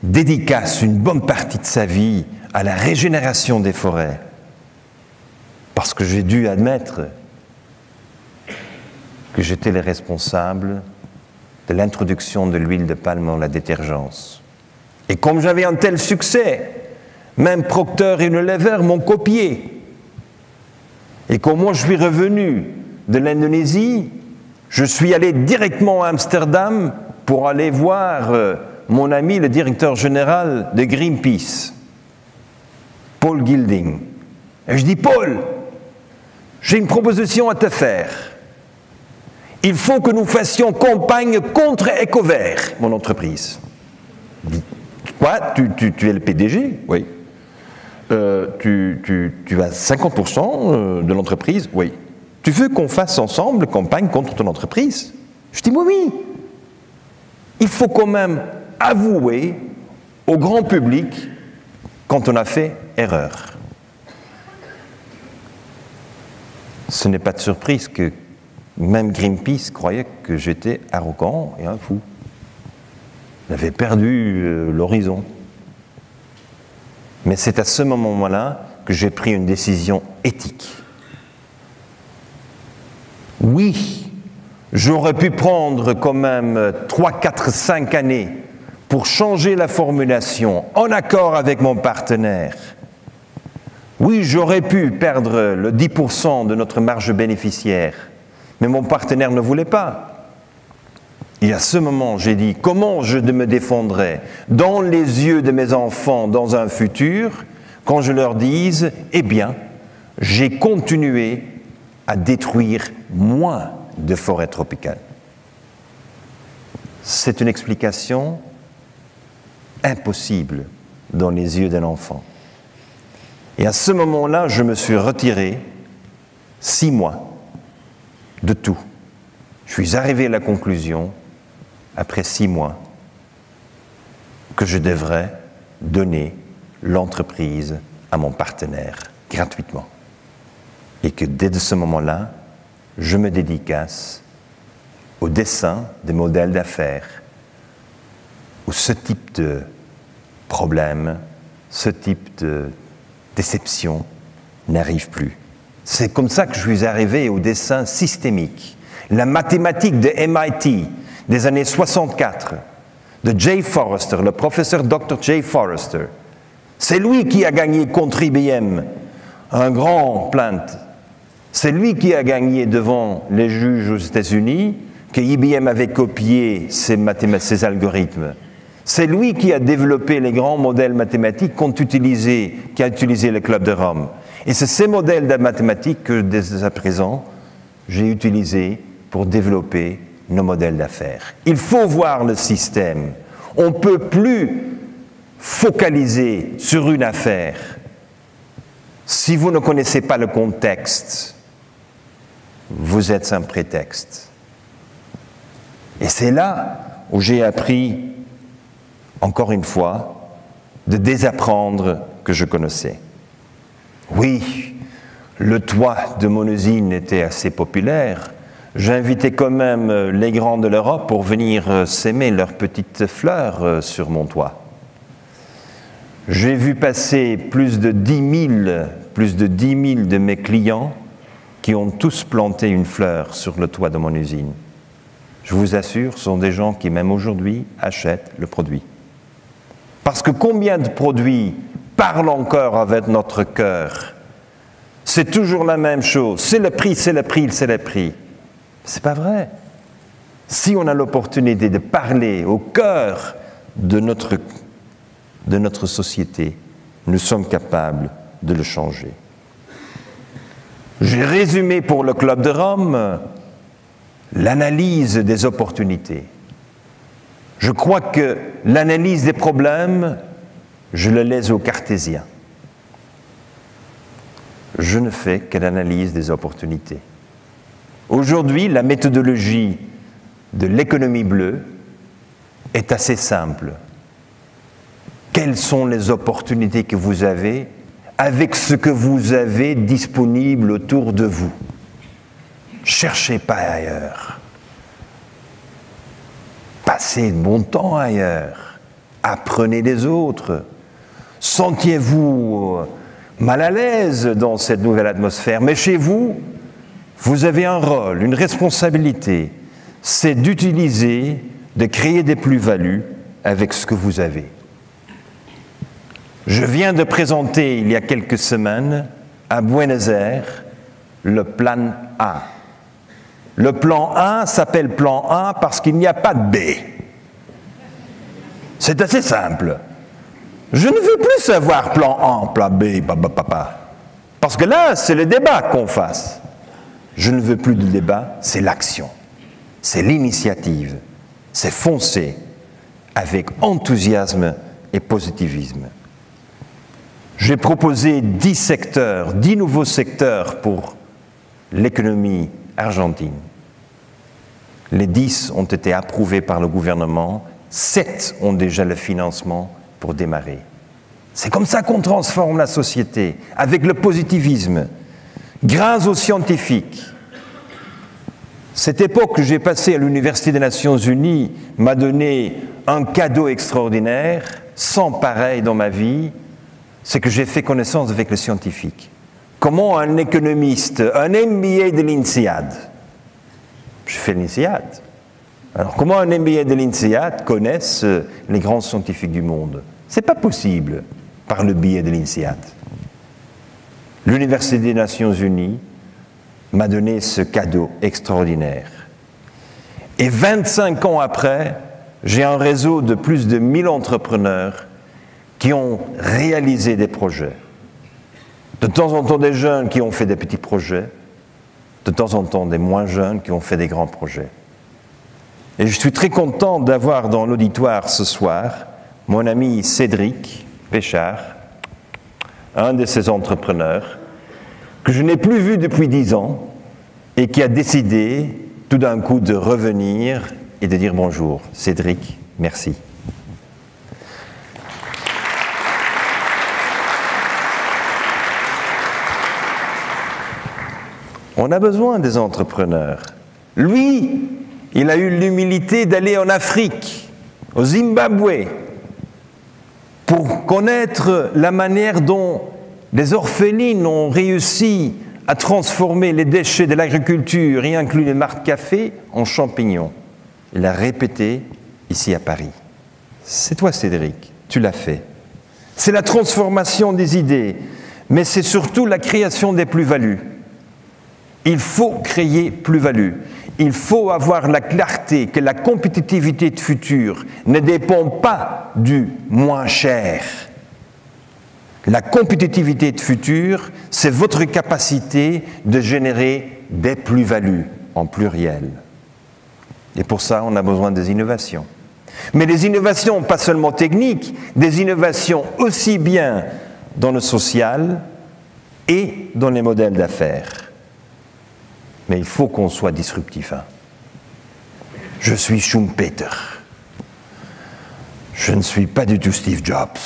dédicace une bonne partie de sa vie à la régénération des forêts. Parce que j'ai dû admettre que j'étais le responsable de l'introduction de l'huile de palme dans la détergence. Et comme j'avais un tel succès, même Procter et Unilever m'ont copié. Et quand moi je suis revenu de l'Indonésie, je suis allé directement à Amsterdam pour aller voir mon ami, le directeur général de Greenpeace, Paul Gilding. Et je dis, Paul, j'ai une proposition à te faire. Il faut que nous fassions campagne contre EcoVert, mon entreprise. Quoi? Tu es le PDG? Oui. Tu as 50% de l'entreprise? Oui. Tu veux qu'on fasse ensemble campagne contre ton entreprise? Je dis oui. Il faut quand même avouer au grand public quand on a fait erreur. Ce n'est pas de surprise que même Greenpeace croyait que j'étais arrogant et un fou. J'avais perdu l'horizon. Mais c'est à ce moment-là que j'ai pris une décision éthique. Oui, j'aurais pu prendre quand même 3, 4, 5 années pour changer la formulation en accord avec mon partenaire. Oui, j'aurais pu perdre le 10% de notre marge bénéficiaire, mais mon partenaire ne voulait pas. Et à ce moment, j'ai dit, comment je me défendrai dans les yeux de mes enfants dans un futur, quand je leur dise, eh bien, j'ai continué à détruire moins de forêts tropicales. C'est une explication impossible dans les yeux d'un enfant. Et à ce moment-là, je me suis retiré 6 mois de tout. Je suis arrivé à la conclusion, après 6 mois, que je devrais donner l'entreprise à mon partenaire gratuitement. Et que dès ce moment-là, je me dédicace au dessin des modèles d'affaires où ce type de problème, ce type de déception n'arrive plus. C'est comme ça que je suis arrivé au dessin systémique. La mathématique de MIT des années 64, de Jay Forrester, le professeur Dr. Jay Forrester. C'est lui qui a gagné contre IBM un grand plainte. C'est lui qui a gagné devant les juges aux États-Unis que IBM avait copié ses algorithmes. C'est lui qui a développé les grands modèles mathématiques qui a utilisé le Club de Rome. Et c'est ces modèles de mathématiques que, dès à présent, j'ai utilisés pour développer nos modèles d'affaires. Il faut voir le système. On ne peut plus focaliser sur une affaire si vous ne connaissez pas le contexte. Vous êtes un prétexte. Et c'est là où j'ai appris, encore une fois, de désapprendre que je connaissais. Oui, le toit de mon usine était assez populaire. J'invitais quand même les grands de l'Europe pour venir s'aimer leurs petites fleurs sur mon toit. J'ai vu passer plus de 10 000 de mes clients qui ont tous planté une fleur sur le toit de mon usine. Je vous assure, ce sont des gens qui, même aujourd'hui, achètent le produit. Parce que combien de produits parlent encore avec notre cœur c'est toujours la même chose. C'est le prix, c'est le prix, c'est le prix. C'est pas vrai. Si on a l'opportunité de parler au cœur de notre société, nous sommes capables de le changer. J'ai résumé pour le Club de Rome l'analyse des opportunités. Je crois que l'analyse des problèmes, je le laisse aux cartésiens. Je ne fais que l'analyse des opportunités. Aujourd'hui, la méthodologie de l'économie bleue est assez simple. Quelles sont les opportunités que vous avez avec ce que vous avez disponible autour de vous? Cherchez pas ailleurs. Passez de bon temps ailleurs. Apprenez des autres. Sentiez-vous mal à l'aise dans cette nouvelle atmosphère. Mais chez vous, vous avez un rôle, une responsabilité. C'est d'utiliser, de créer des plus-values avec ce que vous avez. Je viens de présenter, il y a quelques semaines, à Buenos Aires, le plan A. Le plan A s'appelle plan A parce qu'il n'y a pas de B. C'est assez simple. Je ne veux plus savoir plan A, plan B, papa. Parce que là, c'est le débat qu'on fasse. Je ne veux plus de débat, c'est l'action. C'est l'initiative. C'est foncer avec enthousiasme et positivisme. J'ai proposé 10 secteurs, 10 nouveaux secteurs pour l'économie argentine. Les 10 ont été approuvés par le gouvernement, 7 ont déjà le financement pour démarrer. C'est comme ça qu'on transforme la société, avec le positivisme, grâce aux scientifiques. Cette époque que j'ai passée à l'Université des Nations Unies m'a donné un cadeau extraordinaire, sans pareil dans ma vie, c'est que j'ai fait connaissance avec les scientifiques. Comment un économiste, un MBA de l'INSEAD, j'ai fait l'INSEAD, alors comment un MBA de l'INSEAD connaisse les grands scientifiques du monde? C'est pas possible par le biais de l'INSEAD. L'Université des Nations Unies m'a donné ce cadeau extraordinaire. Et 25 ans après, j'ai un réseau de plus de 1000 entrepreneurs qui ont réalisé des projets. De temps en temps des jeunes qui ont fait des petits projets, de temps en temps des moins jeunes qui ont fait des grands projets. Et je suis très content d'avoir dans l'auditoire ce soir mon ami Cédric Péchard, un de ces entrepreneurs, que je n'ai plus vu depuis 10 ans et qui a décidé tout d'un coup de revenir et de dire bonjour. Cédric, merci. On a besoin des entrepreneurs. Lui, il a eu l'humilité d'aller en Afrique, au Zimbabwe, pour connaître la manière dont les orphelines ont réussi à transformer les déchets de l'agriculture, y inclus les marques café, en champignons. Il a répété ici à Paris. C'est toi, Cédric, tu l'as fait. C'est la transformation des idées, mais c'est surtout la création des plus-values. Il faut créer plus-value. Il faut avoir la clarté que la compétitivité de futur ne dépend pas du moins cher. La compétitivité de futur, c'est votre capacité de générer des plus-values en pluriel. Et pour ça, on a besoin des innovations. Mais des innovations pas seulement techniques, des innovations aussi bien dans le social et dans les modèles d'affaires. Mais il faut qu'on soit disruptif. Je suis Schumpeter. Je ne suis pas du tout Steve Jobs.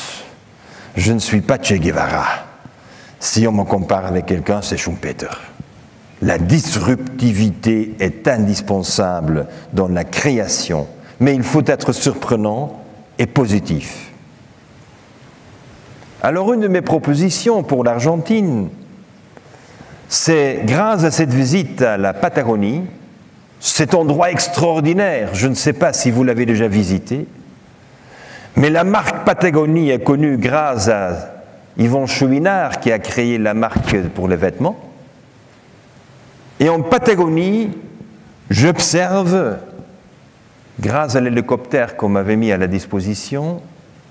Je ne suis pas Che Guevara. Si on me compare avec quelqu'un, c'est Schumpeter. La disruptivité est indispensable dans la création, mais il faut être surprenant et positif. Alors, une de mes propositions pour l'Argentine, c'est grâce à cette visite à la Patagonie, cet endroit extraordinaire, je ne sais pas si vous l'avez déjà visité, mais la marque Patagonie est connue grâce à Yvon Chouinard qui a créé la marque pour les vêtements. Et en Patagonie, j'observe, grâce à l'hélicoptère qu'on m'avait mis à la disposition,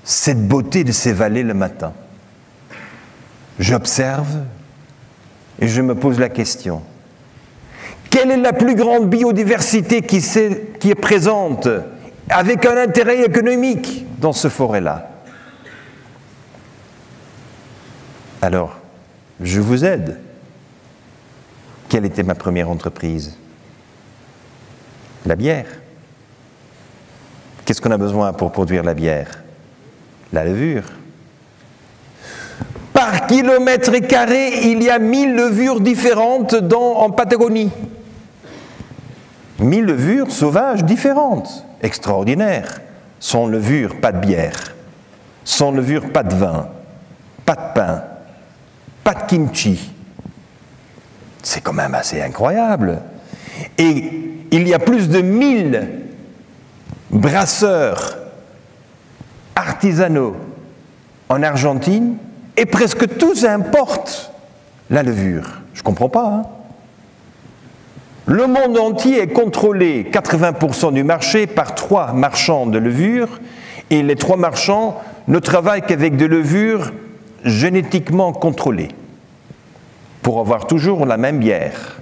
cette beauté de ces vallées le matin. J'observe et je me pose la question. Quelle est la plus grande biodiversité qui est présente avec un intérêt économique dans ce forêt-là? Alors, je vous aide. Quelle était ma première entreprise? La bière. Qu'est-ce qu'on a besoin pour produire la bière? La levure. Par kilomètre carré, il y a 1000 levures différentes en Patagonie. 1000 levures sauvages différentes. Extraordinaire. Sans levure, pas de bière. Sans levure, pas de vin. Pas de pain. Pas de kimchi. C'est quand même assez incroyable. Et il y a plus de 1000 brasseurs artisanaux en Argentine et presque tous importent la levure. Je ne comprends pas. Hein? Le monde entier est contrôlé, 80% du marché, par 3 marchands de levure et les 3 marchands ne travaillent qu'avec des levures génétiquement contrôlées pour avoir toujours la même bière.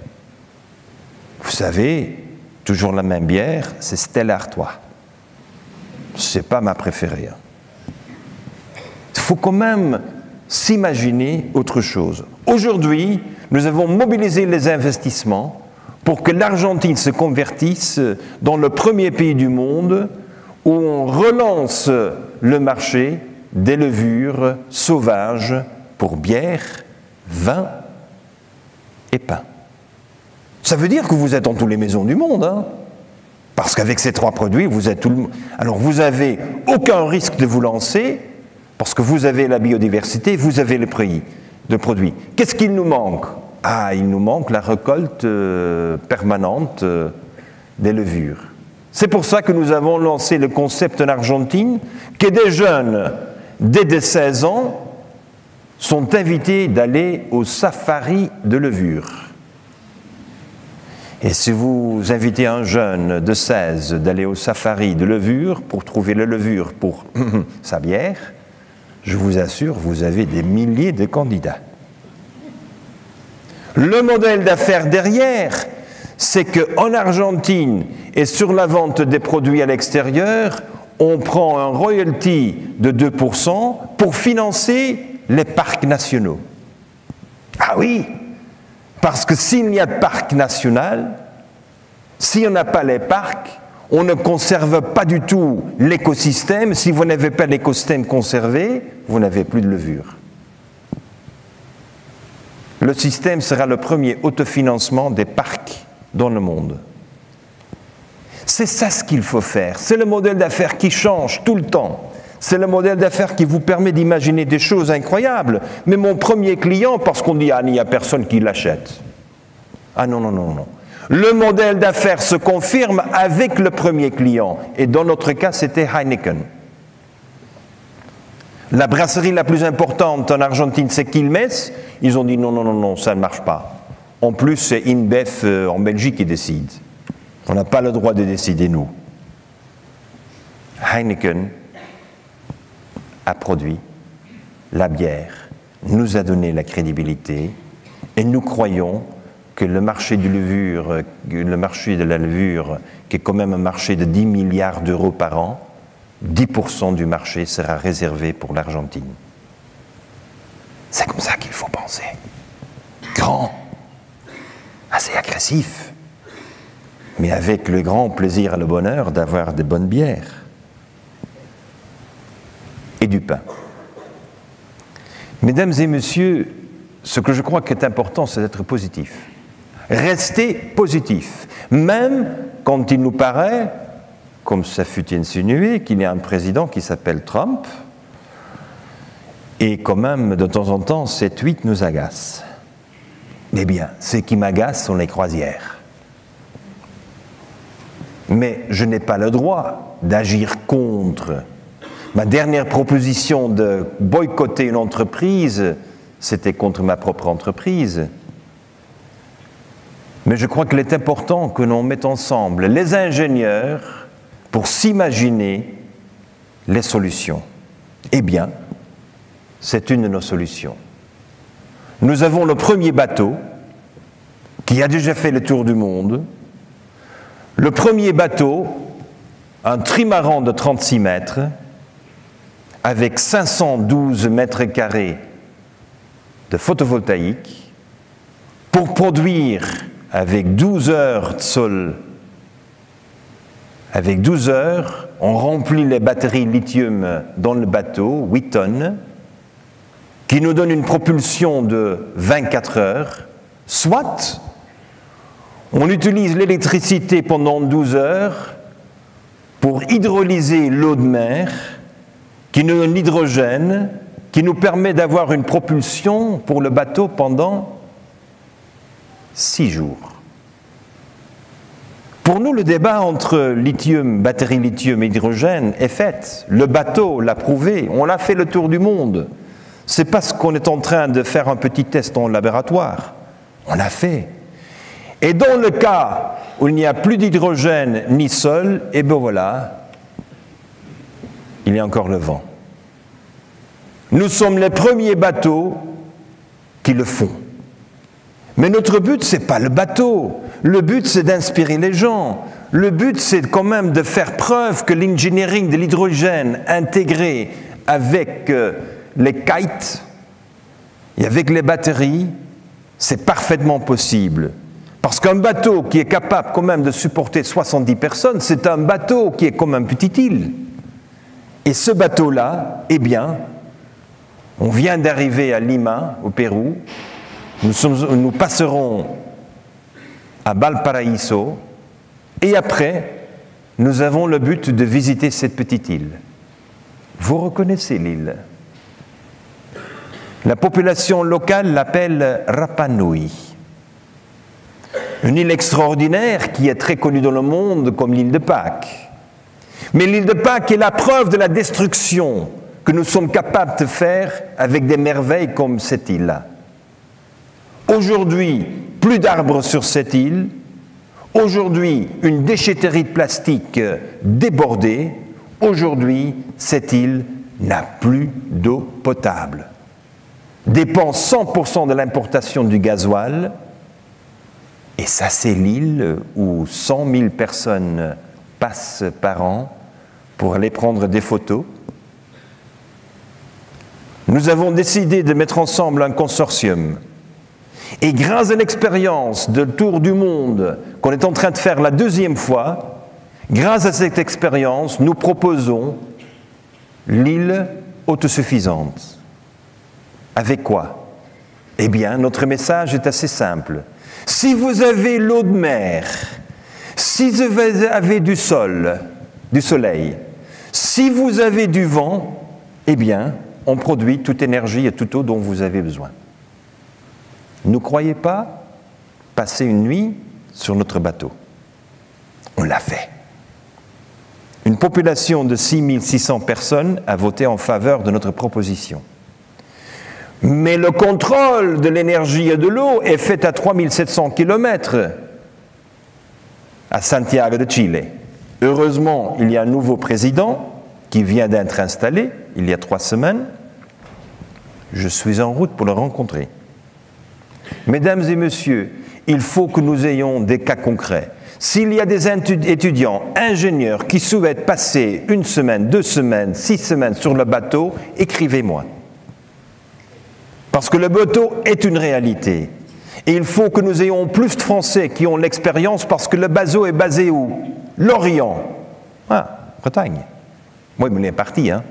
Vous savez, toujours la même bière, c'est Stella Artois. Ce n'est pas ma préférée. Il faut quand même s'imaginer autre chose. Aujourd'hui, nous avons mobilisé les investissements pour que l'Argentine se convertisse dans le premier pays du monde où on relance le marché des levures sauvages pour bière, vin et pain. Ça veut dire que vous êtes dans toutes les maisons du monde, hein, parce qu'avec ces 3 produits, vous êtes tout le monde. Alors vous n'avez aucun risque de vous lancer, parce que vous avez la biodiversité, vous avez le prix de produits. Qu'est-ce qu'il nous manque? Ah, il nous manque la récolte permanente des levures. C'est pour ça que nous avons lancé le concept en Argentine, que des jeunes, dès de 16 ans, sont invités d'aller au safari de levure. Et si vous invitez un jeune de 16 d'aller au safari de levure pour trouver la levure pour sa bière, je vous assure, vous avez des milliers de candidats. Le modèle d'affaires derrière, c'est qu'en Argentine et sur la vente des produits à l'extérieur, on prend un royalty de 2% pour financer les parcs nationaux. Ah oui, parce que s'il n'y a de parc national, si on n'a pas les parcs, on ne conserve pas du tout l'écosystème. Si vous n'avez pas l'écosystème conservé, vous n'avez plus de levure. Le système sera le premier autofinancement des parcs dans le monde. C'est ça ce qu'il faut faire. C'est le modèle d'affaires qui change tout le temps. C'est le modèle d'affaires qui vous permet d'imaginer des choses incroyables. Mais mon premier client, parce qu'on dit « Ah, il n'y a personne qui l'achète ». Ah non, non, non, non. Le modèle d'affaires se confirme avec le premier client. Et dans notre cas, c'était Heineken. La brasserie la plus importante en Argentine, c'est Quilmes. Ils ont dit « Non, non, non, non, ça ne marche pas ». En plus, c'est InBev en Belgique qui décide. On n'a pas le droit de décider, nous. Heineken a produit la bière, nous a donné la crédibilité, et nous croyons que le marché de la levure, qui est quand même un marché de 10 milliards d'euros par an, 10% du marché sera réservé pour l'Argentine. C'est comme ça qu'il faut penser. Grand, assez agressif, mais avec le grand plaisir et le bonheur d'avoir de bonnes bières. Et du pain. Mesdames et messieurs, ce que je crois qui est important, c'est d'être positif. Rester positif. Même quand il nous paraît, comme ça fut insinué, qu'il y a un président qui s'appelle Trump, et quand même, de temps en temps, ces tweets nous agacent. Eh bien, ce qui m'agace sont les croisières. Mais je n'ai pas le droit d'agir contre. Ma dernière proposition de boycotter une entreprise, c'était contre ma propre entreprise. Mais je crois qu'il est important que l'on mette ensemble les ingénieurs pour s'imaginer les solutions. Eh bien, c'est une de nos solutions. Nous avons le premier bateau qui a déjà fait le tour du monde. Le premier bateau, un trimaran de 36 mètres, avec 512 mètres carrés de photovoltaïque, pour produire avec 12 heures de sol, avec 12 heures, on remplit les batteries lithium dans le bateau, 8 tonnes, qui nous donne une propulsion de 24 heures, soit on utilise l'électricité pendant 12 heures pour hydrolyser l'eau de mer, qui nous donne l'hydrogène, qui nous permet d'avoir une propulsion pour le bateau pendant 6 jours. Pour nous, le débat entre lithium, batterie lithium et hydrogène est fait. Le bateau l'a prouvé, on l'a fait le tour du monde. C'est parce qu'on est en train de faire un petit test en laboratoire. On l'a fait. Et dans le cas où il n'y a plus d'hydrogène ni sol, et bien voilà, il y a encore le vent. Nous sommes les premiers bateaux qui le font. Mais notre but, ce n'est pas le bateau. Le but, c'est d'inspirer les gens. Le but, c'est quand même de faire preuve que l'engineering de l'hydrogène intégré avec les kites et avec les batteries, c'est parfaitement possible. Parce qu'un bateau qui est capable quand même de supporter 70 personnes, c'est un bateau qui est comme un petit île. Et ce bateau-là, eh bien, on vient d'arriver à Lima, au Pérou. Nous passerons à Valparaíso. Et après, nous avons le but de visiter cette petite île. Vous reconnaissez l'île. La population locale l'appelle Rapa Nui. Une île extraordinaire qui est très connue dans le monde comme l'île de Pâques. Mais l'île de Pâques est la preuve de la destruction que nous sommes capables de faire avec des merveilles comme cette île-là. Aujourd'hui, plus d'arbres sur cette île. Aujourd'hui, une déchetterie de plastique débordée. Aujourd'hui, cette île n'a plus d'eau potable. Dépend 100% de l'importation du gasoil. Et ça, c'est l'île où 100 000 personnes passent par an pour aller prendre des photos. Nous avons décidé de mettre ensemble un consortium. Et grâce à l'expérience de tour du monde qu'on est en train de faire la deuxième fois, grâce à cette expérience, nous proposons l'île autosuffisante. Avec quoi? Eh bien, notre message est assez simple. Si vous avez l'eau de mer, si vous avez du soleil, si vous avez du vent, eh bien, on produit toute énergie et toute eau dont vous avez besoin. Ne croyez pas passer une nuit sur notre bateau. On l'a fait. Une population de 6600 personnes a voté en faveur de notre proposition. Mais le contrôle de l'énergie et de l'eau est fait à 3700 km à Santiago de Chile. Heureusement, il y a un nouveau président qui vient d'être installé il y a 3 semaines. Je suis en route pour le rencontrer. Mesdames et messieurs, il faut que nous ayons des cas concrets. S'il y a des étudiants, ingénieurs qui souhaitent passer 1 semaine, 2 semaines, 6 semaines sur le bateau, écrivez-moi. Parce que le bateau est une réalité. Et il faut que nous ayons plus de Français qui ont l'expérience parce que le bateau est basé où? Lorient. Ah, Bretagne. Moi, il est parti, hein.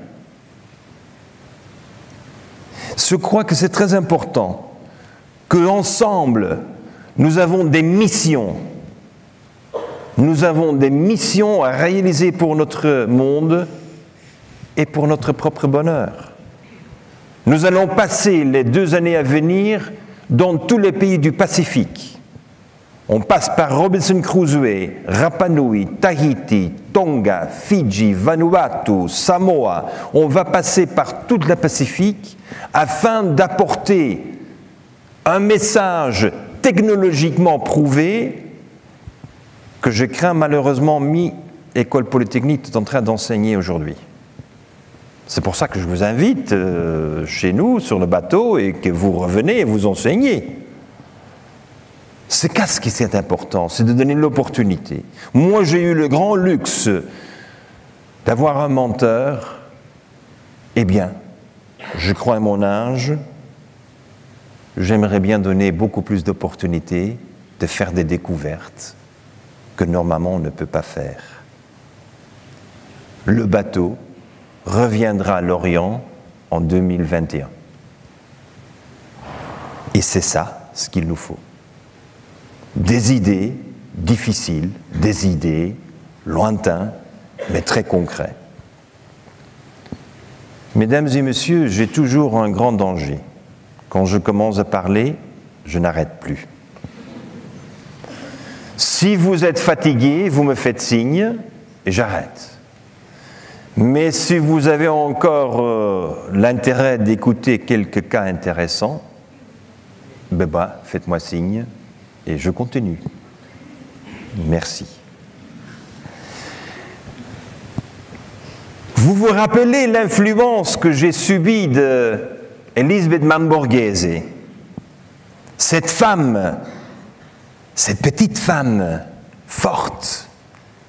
Je crois que c'est très important qu'ensemble, nous avons des missions. Nous avons des missions à réaliser pour notre monde et pour notre propre bonheur. Nous allons passer les 2 années à venir dans tous les pays du Pacifique. On passe par Robinson Crusoe, Rapa Nui, Tahiti, Tonga, Fidji, Vanuatu, Samoa. On va passer par toute la Pacifique afin d'apporter un message technologiquement prouvé que je crains malheureusement mi-école polytechnique est en train d'enseigner aujourd'hui. C'est pour ça que je vous invite chez nous, sur le bateau, et que vous revenez et vous enseignez. C'est ce qui est important, c'est de donner l'opportunité. Moi, j'ai eu le grand luxe d'avoir un menteur. Eh bien, je crois à mon âge, j'aimerais bien donner beaucoup plus d'opportunités de faire des découvertes que normalement on ne peut pas faire. Le bateau reviendra à Lorient en 2021. Et c'est ça ce qu'il nous faut. Des idées difficiles, des idées lointaines, mais très concrètes. Mesdames et messieurs, j'ai toujours un grand danger. Quand je commence à parler, je n'arrête plus. Si vous êtes fatigué, vous me faites signe et j'arrête. Mais si vous avez encore l'intérêt d'écouter quelques cas intéressants, faites-moi signe et je continue. Merci. Vous vous rappelez l'influence que j'ai subie de Elisabeth Mann Borghese, cette femme, cette petite femme forte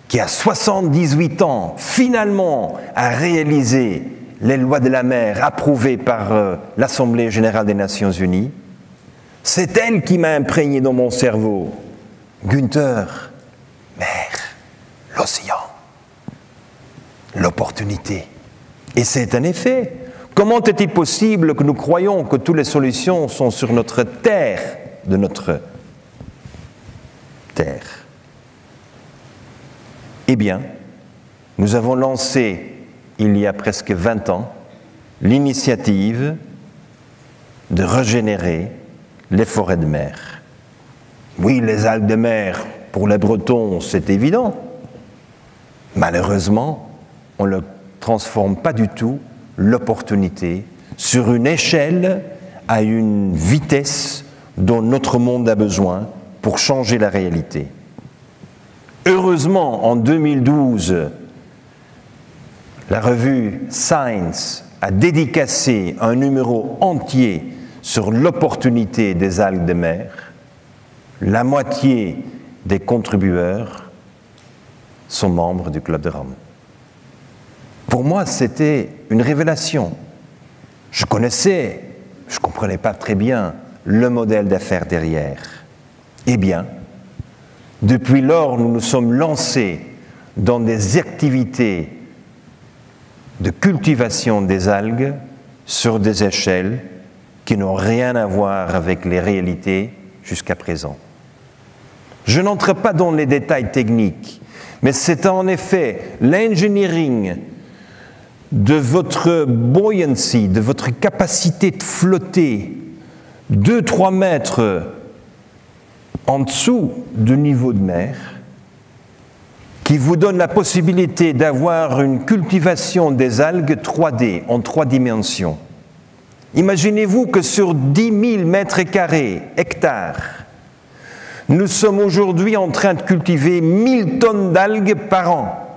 qui à 78 ans finalement a réalisé les lois de la mer approuvées par l'Assemblée générale des Nations unies. C'est elle qui m'a imprégné dans mon cerveau. Günther, mer, l'océan, l'opportunité. Et c'est un effet. Comment est-il possible que nous croyons que toutes les solutions sont sur notre terre, de notre terre? Eh bien, nous avons lancé, il y a presque 20 ans, l'initiative de régénérer les forêts de mer. Oui, les algues de mer, pour les Bretons, c'est évident. Malheureusement, on ne transforme pas du tout l'opportunité sur une échelle à une vitesse dont notre monde a besoin pour changer la réalité. Heureusement, en 2012, la revue Science a dédicacé un numéro entier sur l'opportunité des algues de mer. La moitié des contributeurs sont membres du Club de Rome. Pour moi, c'était une révélation. Je connaissais, je ne comprenais pas très bien le modèle d'affaires derrière. Eh bien, depuis lors, nous nous sommes lancés dans des activités de cultivation des algues sur des échelles qui n'ont rien à voir avec les réalités jusqu'à présent. Je n'entre pas dans les détails techniques, mais c'est en effet l'engineering de votre buoyancy, de votre capacité de flotter 2-3 mètres en dessous du niveau de mer, qui vous donne la possibilité d'avoir une cultivation des algues 3D, en 3 dimensions. Imaginez-vous que sur 10 000 mètres carrés, hectares, nous sommes aujourd'hui en train de cultiver 1000 tonnes d'algues par an.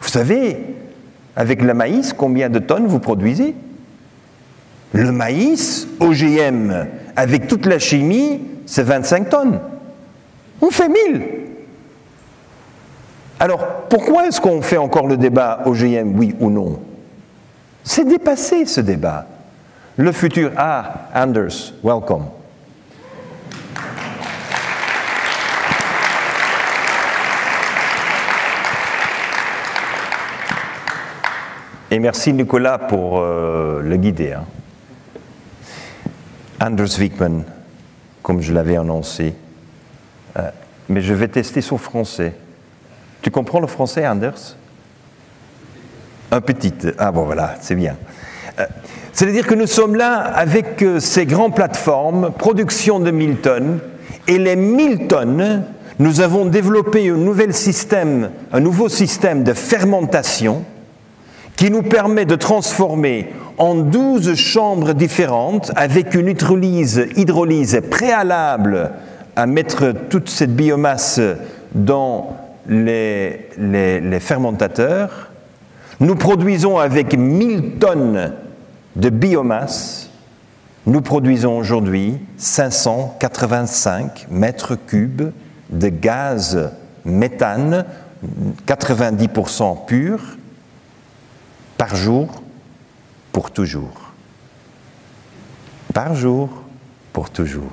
Vous savez, avec le maïs, combien de tonnes vous produisez? Le maïs, OGM, avec toute la chimie, c'est 25 tonnes. On fait 1000. Alors, pourquoi est-ce qu'on fait encore le débat OGM, oui ou non? C'est dépassé, ce débat. Le futur... Ah, Anders, welcome. Et merci Nicolas pour le guider. Hein. Anders Wijkman, comme je l'avais annoncé. Mais je vais tester son français. Tu comprends le français, Anders? Un petit. Ah bon, voilà, c'est bien. C'est-à-dire que nous sommes là avec ces grandes plateformes, production de 1000 tonnes, et les 1000 tonnes, nous avons développé un nouveau système de fermentation qui nous permet de transformer en 12 chambres différentes avec une hydrolyse préalable à mettre toute cette biomasse dans les fermentateurs. Nous produisons avec 1000 tonnes de biomasse, nous produisons aujourd'hui 585 mètres cubes de gaz méthane, 90% pur, par jour, pour toujours. Par jour, pour toujours.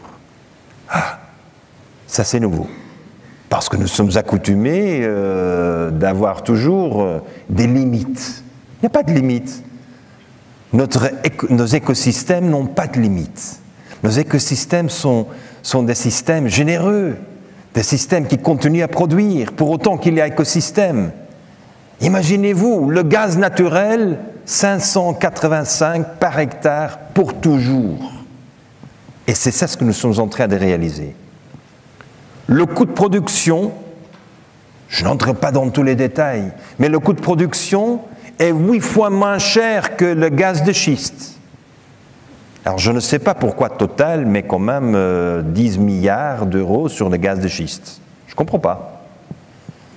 Ah, ça c'est nouveau. Parce que nous sommes accoutumés d'avoir toujours des limites. Il n'y a pas de limites. Nos écosystèmes n'ont pas de limites. Nos écosystèmes sont des systèmes généreux, des systèmes qui continuent à produire, pour autant qu'il y a écosystème. Imaginez-vous, le gaz naturel, 585 par hectare pour toujours. Et c'est ça ce que nous sommes en train de réaliser. Le coût de production, je n'entre pas dans tous les détails, mais le coût de production est 8 fois moins cher que le gaz de schiste. Alors je ne sais pas pourquoi Total met quand même 10 milliards d'euros sur le gaz de schiste. Je ne comprends pas.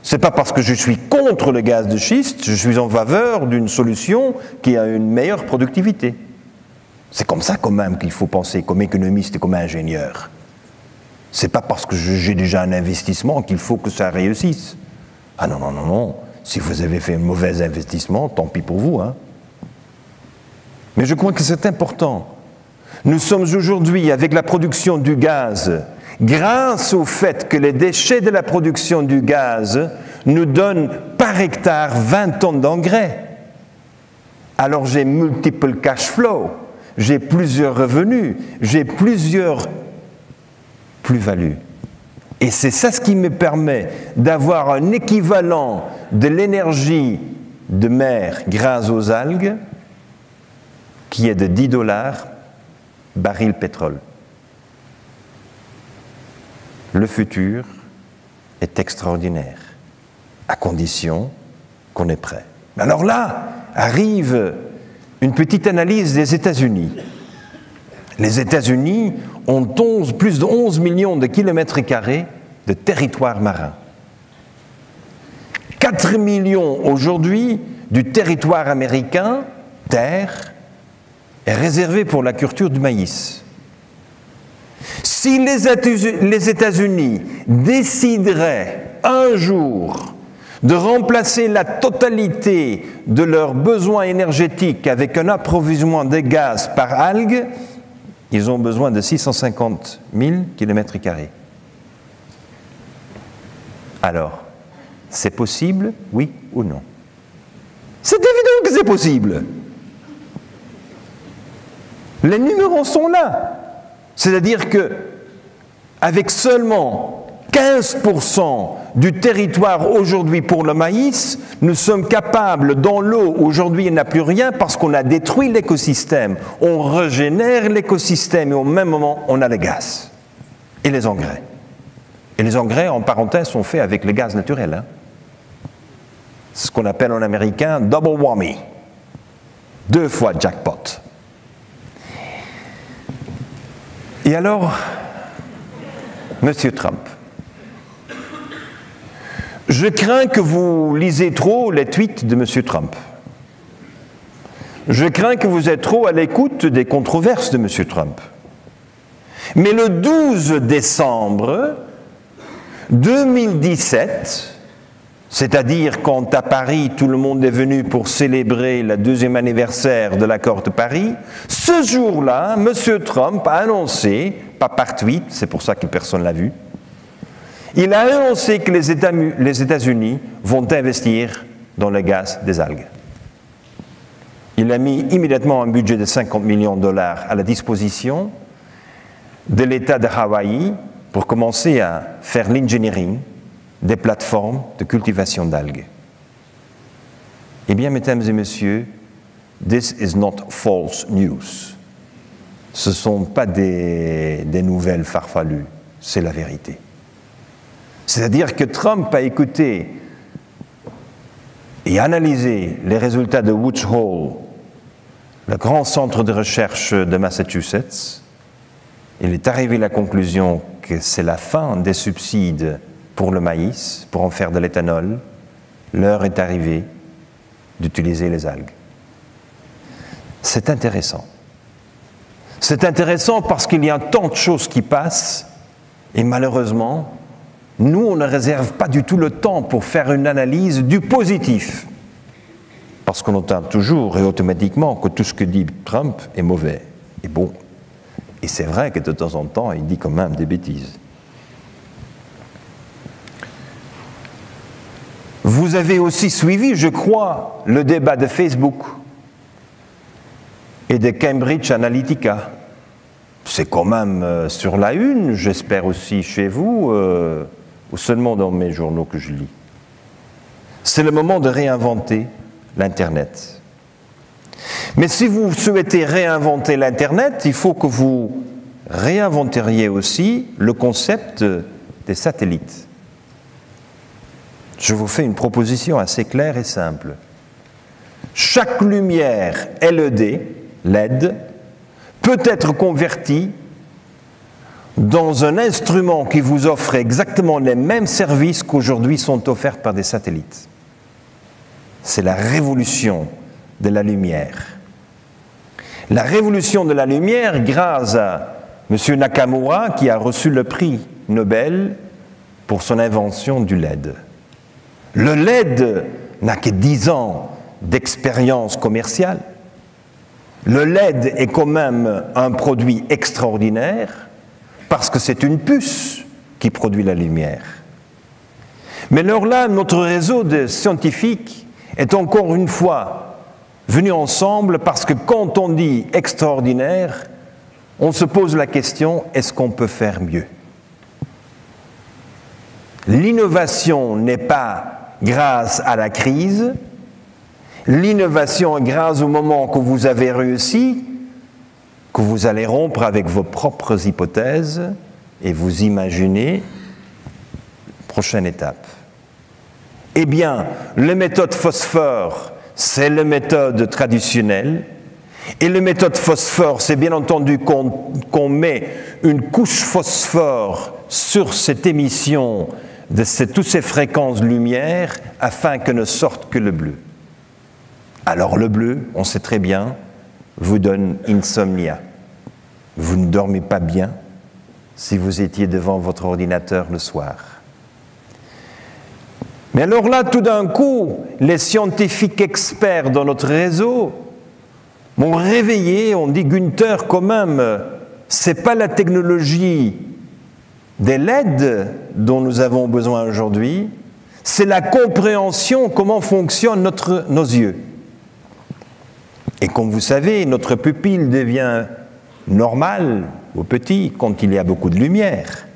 Ce n'est pas parce que je suis contre le gaz de schiste, je suis en faveur d'une solution qui a une meilleure productivité. C'est comme ça quand même qu'il faut penser comme économiste et comme ingénieur. Ce n'est pas parce que j'ai déjà un investissement qu'il faut que ça réussisse. Ah non, non, non, non. Si vous avez fait un mauvais investissement, tant pis pour vous, hein. Mais je crois que c'est important. Nous sommes aujourd'hui, avec la production du gaz, grâce au fait que les déchets de la production du gaz nous donnent par hectare 20 tonnes d'engrais. Alors j'ai multiple cash flow, j'ai plusieurs revenus, j'ai plusieurs plus-values. Et c'est ça ce qui me permet d'avoir un équivalent de l'énergie de mer grâce aux algues qui est de $10 baril pétrole. Le futur est extraordinaire, à condition qu'on est prêt. Alors là, arrive une petite analyse des États-Unis. Les États-Unis ont plus de 11 millions de kilomètres carrés de territoire marin. 4 millions aujourd'hui du territoire américain, terre, est réservé pour la culture du maïs. Si les États-Unis décideraient un jour de remplacer la totalité de leurs besoins énergétiques avec un approvisionnement de gaz par algues, ils ont besoin de 650 000 km². Alors, c'est possible, oui ou non? C'est évident que c'est possible. Les numéros sont là. C'est-à-dire que, avec seulement 15% du territoire aujourd'hui pour le maïs, nous sommes capables, dans l'eau, aujourd'hui il n'y a plus rien parce qu'on a détruit l'écosystème. On régénère l'écosystème et au même moment, on a le gaz et les engrais. Et les engrais, en parenthèse, sont faits avec le gaz naturel. Hein. C'est ce qu'on appelle en américain « double whammy ». 2 fois jackpot. Et alors, Monsieur Trump, je crains que vous lisez trop les tweets de Monsieur Trump. Je crains que vous êtes trop à l'écoute des controverses de Monsieur Trump. Mais le 12 décembre 2017, c'est-à-dire quand à Paris tout le monde est venu pour célébrer le 2e anniversaire de l'accord de Paris, ce jour-là, M. Trump a annoncé, pas par tweet, c'est pour ça que personne ne l'a vu, il a annoncé que les États-Unis vont investir dans le gaz des algues. Il a mis immédiatement un budget de 50 millions de dollars à la disposition de l'État de Hawaï pour commencer à faire l'engineering des plateformes de cultivation d'algues. Eh bien, mesdames et messieurs, this is not false news. Ce ne sont pas des nouvelles farfelues, c'est la vérité. C'est-à-dire que Trump a écouté et analysé les résultats de Woods Hole, le grand centre de recherche de Massachusetts. Il est arrivé à la conclusion que c'est la fin des subsides pour le maïs, pour en faire de l'éthanol. L'heure est arrivée d'utiliser les algues. C'est intéressant. C'est intéressant parce qu'il y a tant de choses qui passent et malheureusement, nous, on ne réserve pas du tout le temps pour faire une analyse du positif. Parce qu'on entend toujours et automatiquement que tout ce que dit Trump est mauvais et bon. Et c'est vrai que de temps en temps, il dit quand même des bêtises. Vous avez aussi suivi, je crois, le débat de Facebook et de Cambridge Analytica. C'est quand même sur la une, j'espère aussi chez vous, ou seulement dans mes journaux que je lis. C'est le moment de réinventer l'Internet. Mais si vous souhaitez réinventer l'Internet, il faut que vous réinventeriez aussi le concept des satellites. Je vous fais une proposition assez claire et simple. Chaque lumière LED peut être convertie dans un instrument qui vous offre exactement les mêmes services qu'aujourd'hui sont offerts par des satellites. C'est la révolution de la lumière. La révolution de la lumière grâce à M. Nakamura qui a reçu le prix Nobel pour son invention du LED. Le LED n'a que 10 ans d'expérience commerciale. Le LED est quand même un produit extraordinaire parce que c'est une puce qui produit la lumière. Mais alors là, notre réseau de scientifiques est encore une fois venu ensemble parce que quand on dit extraordinaire, on se pose la question, est-ce qu'on peut faire mieux? L'innovation n'est pas grâce à la crise, l'innovation est grâce au moment que vous avez réussi, que vous allez rompre avec vos propres hypothèses et vous imaginez la prochaine étape. Eh bien, la méthode phosphore, c'est la méthode traditionnelle. Et la méthode phosphore, c'est bien entendu qu'on met une couche phosphore sur cette émission de toutes ces fréquences lumière afin que ne sorte que le bleu. Alors le bleu, on sait très bien, vous donne insomnia. Vous ne dormez pas bien si vous étiez devant votre ordinateur le soir. Mais alors là, tout d'un coup, les scientifiques experts dans notre réseau m'ont réveillé, on dit Günther quand même, c'est pas la technologie des LED dont nous avons besoin aujourd'hui, c'est la compréhension comment fonctionnent nos yeux. Et comme vous savez, notre pupille devient normale ou petit quand il y a beaucoup de lumière.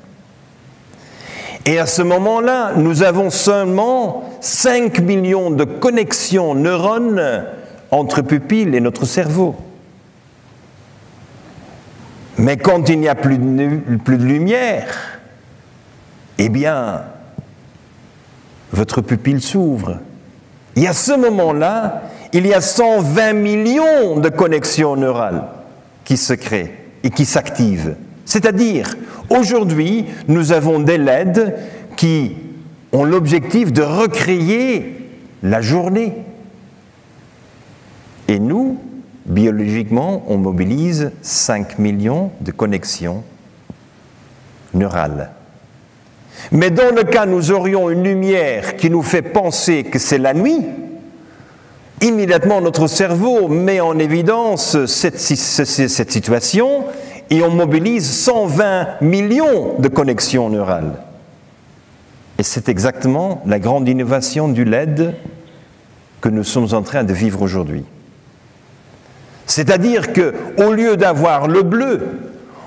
Et à ce moment-là, nous avons seulement 5 millions de connexions neurones entre pupilles et notre cerveau. Mais quand il n'y a plus de lumière, eh bien, votre pupille s'ouvre. Et à ce moment-là, il y a 120 millions de connexions neurales qui se créent et qui s'activent. C'est-à-dire, aujourd'hui, nous avons des LED qui ont l'objectif de recréer la journée. Et nous, biologiquement, on mobilise 5 millions de connexions neurales. Mais dans le cas où nous aurions une lumière qui nous fait penser que c'est la nuit, immédiatement notre cerveau met en évidence cette situation et on mobilise 120 millions de connexions neurales. Et c'est exactement la grande innovation du LED que nous sommes en train de vivre aujourd'hui. C'est-à-dire qu'au lieu d'avoir le bleu,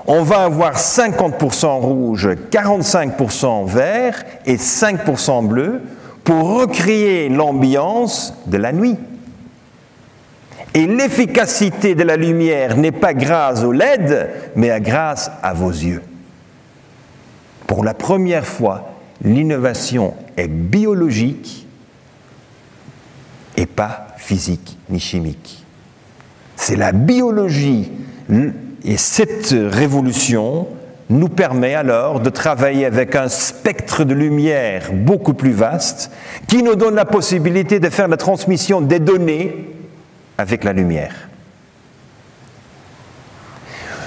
on va avoir 50% rouge, 45% vert et 5% bleu pour recréer l'ambiance de la nuit. Et l'efficacité de la lumière n'est pas grâce au LED, mais grâce à vos yeux. Pour la première fois, l'innovation est biologique et pas physique ni chimique. C'est la biologie et cette révolution nous permet alors de travailler avec un spectre de lumière beaucoup plus vaste qui nous donne la possibilité de faire la transmission des données avec la lumière.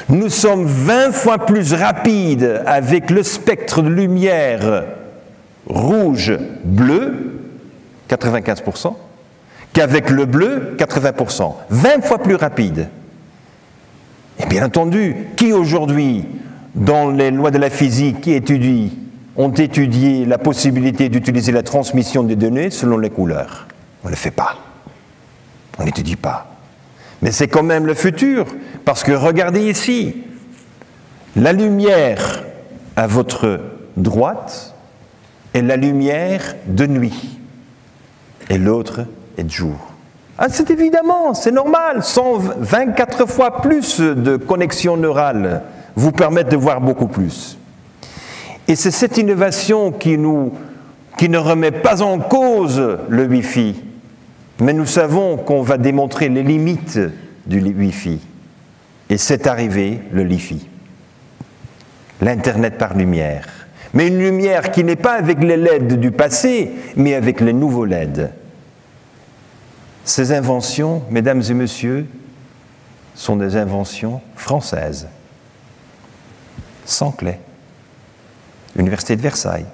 Nous sommes 20 fois plus rapides avec le spectre de lumière rouge-bleu, 95%, qu'avec le bleu, 80%. 20 fois plus rapide. Et bien entendu, qui aujourd'hui, dans les lois de la physique ont étudié la possibilité d'utiliser la transmission des données selon les couleurs? On ne le fait pas. On n'étudie pas. Mais c'est quand même le futur, parce que regardez ici, la lumière à votre droite est la lumière de nuit, et l'autre est de jour. Ah, c'est évidemment, c'est normal, 124 fois plus de connexions neurales vous permettent de voir beaucoup plus. Et c'est cette innovation qui ne remet pas en cause le Wi-Fi, mais nous savons qu'on va démontrer les limites du Wi-Fi. Et c'est arrivé le Li-Fi, l'Internet par lumière. Mais une lumière qui n'est pas avec les LED du passé, mais avec les nouveaux LED. Ces inventions, mesdames et messieurs, sont des inventions françaises. Sans clé. Université de Versailles.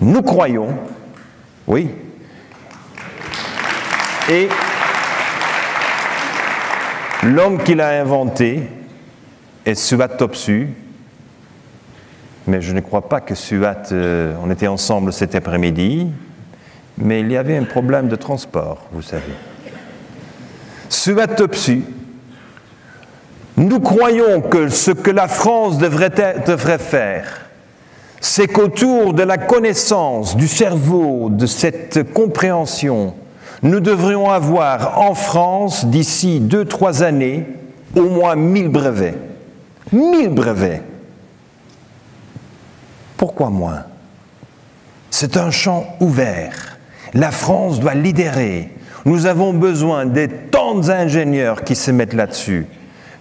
Nous croyons, oui, et l'homme qui l'a inventé est Suat Topsu, mais je ne crois pas que Suat, on était ensemble cet après-midi, mais il y avait un problème de transport, vous savez. Suat Topsu, nous croyons que ce que la France devrait faire, c'est qu'autour de la connaissance du cerveau, de cette compréhension, nous devrions avoir en France, d'ici 2-3 années, au moins 1000 brevets. 1000 brevets. Pourquoi moins? C'est un champ ouvert. La France doit lidérer. Nous avons besoin de tant d'ingénieurs qui se mettent là-dessus.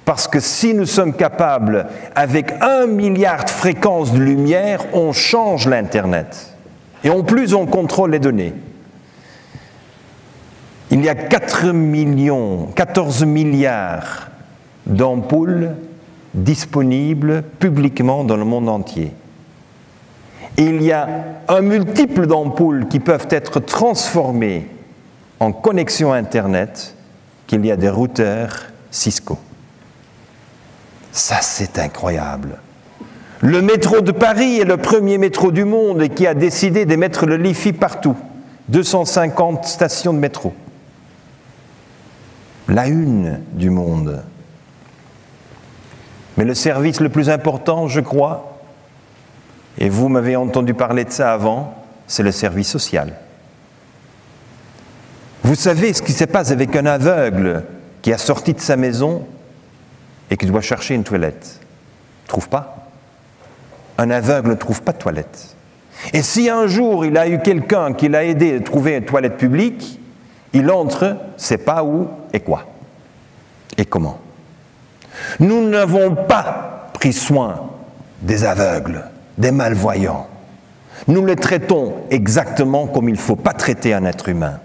Parce que si nous sommes capables, avec 1 milliard de fréquences de lumière, on change l'Internet. Et en plus, on contrôle les données. Il y a 14 milliards d'ampoules disponibles publiquement dans le monde entier. Et il y a un multiple d'ampoules qui peuvent être transformées en connexion Internet qu'il y a des routeurs Cisco. Ça, c'est incroyable. Le métro de Paris est le premier métro du monde qui a décidé de mettre le Li-Fi partout. 250 stations de métro. La une du monde. Mais le service le plus important, je crois, et vous m'avez entendu parler de ça avant, c'est le service social. Vous savez ce qui se passe avec un aveugle qui a sorti de sa maison et qui doit chercher une toilette? Il ne trouve pas. Un aveugle ne trouve pas de toilette. Et si un jour il a eu quelqu'un qui l'a aidé à trouver une toilette publique, il entre, ne sait pas où et quoi. Et comment. Nous n'avons pas pris soin des aveugles, des malvoyants. Nous les traitons exactement comme il ne faut pas traiter un être humain.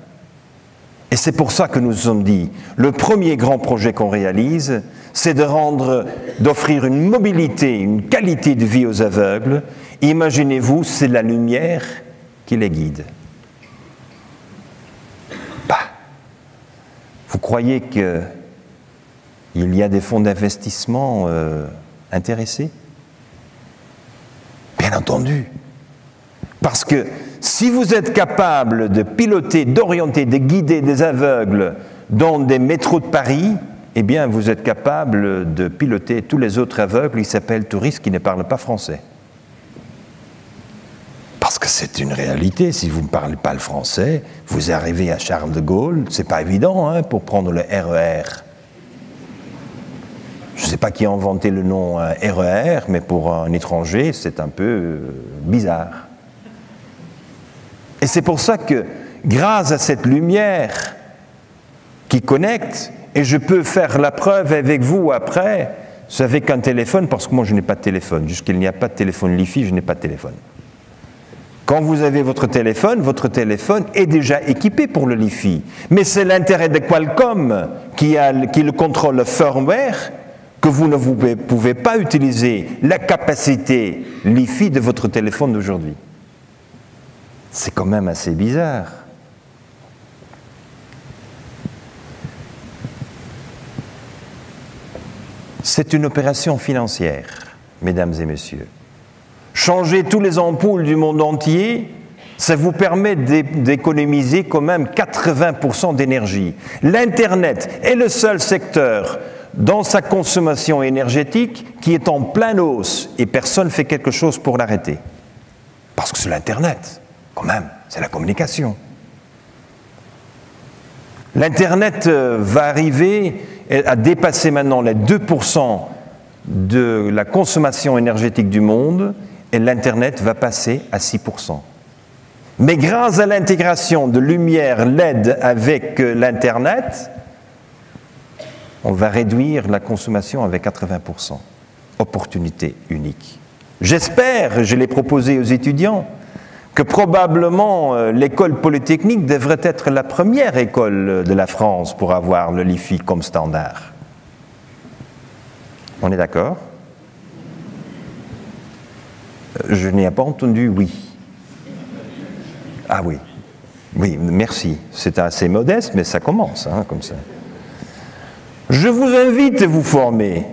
Et c'est pour ça que nous nous sommes dit, le premier grand projet qu'on réalise, c'est d'offrir une mobilité, une qualité de vie aux aveugles. Imaginez-vous, c'est la lumière qui les guide. Bah, vous croyez qu'il y a des fonds d'investissement intéressés? Bien entendu. Parce que si vous êtes capable de piloter, d'orienter, de guider des aveugles dans des métros de Paris, eh bien, vous êtes capable de piloter tous les autres aveugles, ils s'appellent touristes qui ne parlent pas français. Parce que c'est une réalité, si vous ne parlez pas le français, vous arrivez à Charles de Gaulle, c'est pas évident pour prendre le RER. Je Je ne sais pas qui a inventé le nom RER, mais pour un étranger, c'est un peu bizarre. Et c'est pour ça que, grâce à cette lumière qui connecte, et je peux faire la preuve avec vous après, c'est avec un téléphone, parce que moi je n'ai pas de téléphone. Jusqu'il n'y a pas de téléphone Li-Fi, je n'ai pas de téléphone. Quand vous avez votre téléphone est déjà équipé pour le Li-Fi. Mais c'est l'intérêt de Qualcomm qui le contrôle le firmware que vous ne pouvez pas utiliser la capacité Li-Fi de votre téléphone d'aujourd'hui. C'est quand même assez bizarre. C'est une opération financière, mesdames et messieurs. Changer tous les ampoules du monde entier, ça vous permet d'économiser quand même 80% d'énergie. L'Internet est le seul secteur dans sa consommation énergétique qui est en pleine hausse et personne ne fait quelque chose pour l'arrêter. Parce que c'est l'Internet, quand même, c'est la communication. L'Internet va arriver à dépasser maintenant les 2% de la consommation énergétique du monde et l'Internet va passer à 6%. Mais grâce à l'intégration de lumière LED avec l'Internet, on va réduire la consommation avec 80%. Opportunité unique. J'espère, je l'ai proposé aux étudiants, que probablement l'école polytechnique devrait être la première école de la France pour avoir le Li-Fi comme standard. On est d'accord? Je n'ai pas entendu oui. Ah oui. Oui, merci. C'est assez modeste, mais ça commence, hein, comme ça. Je vous invite à vous former.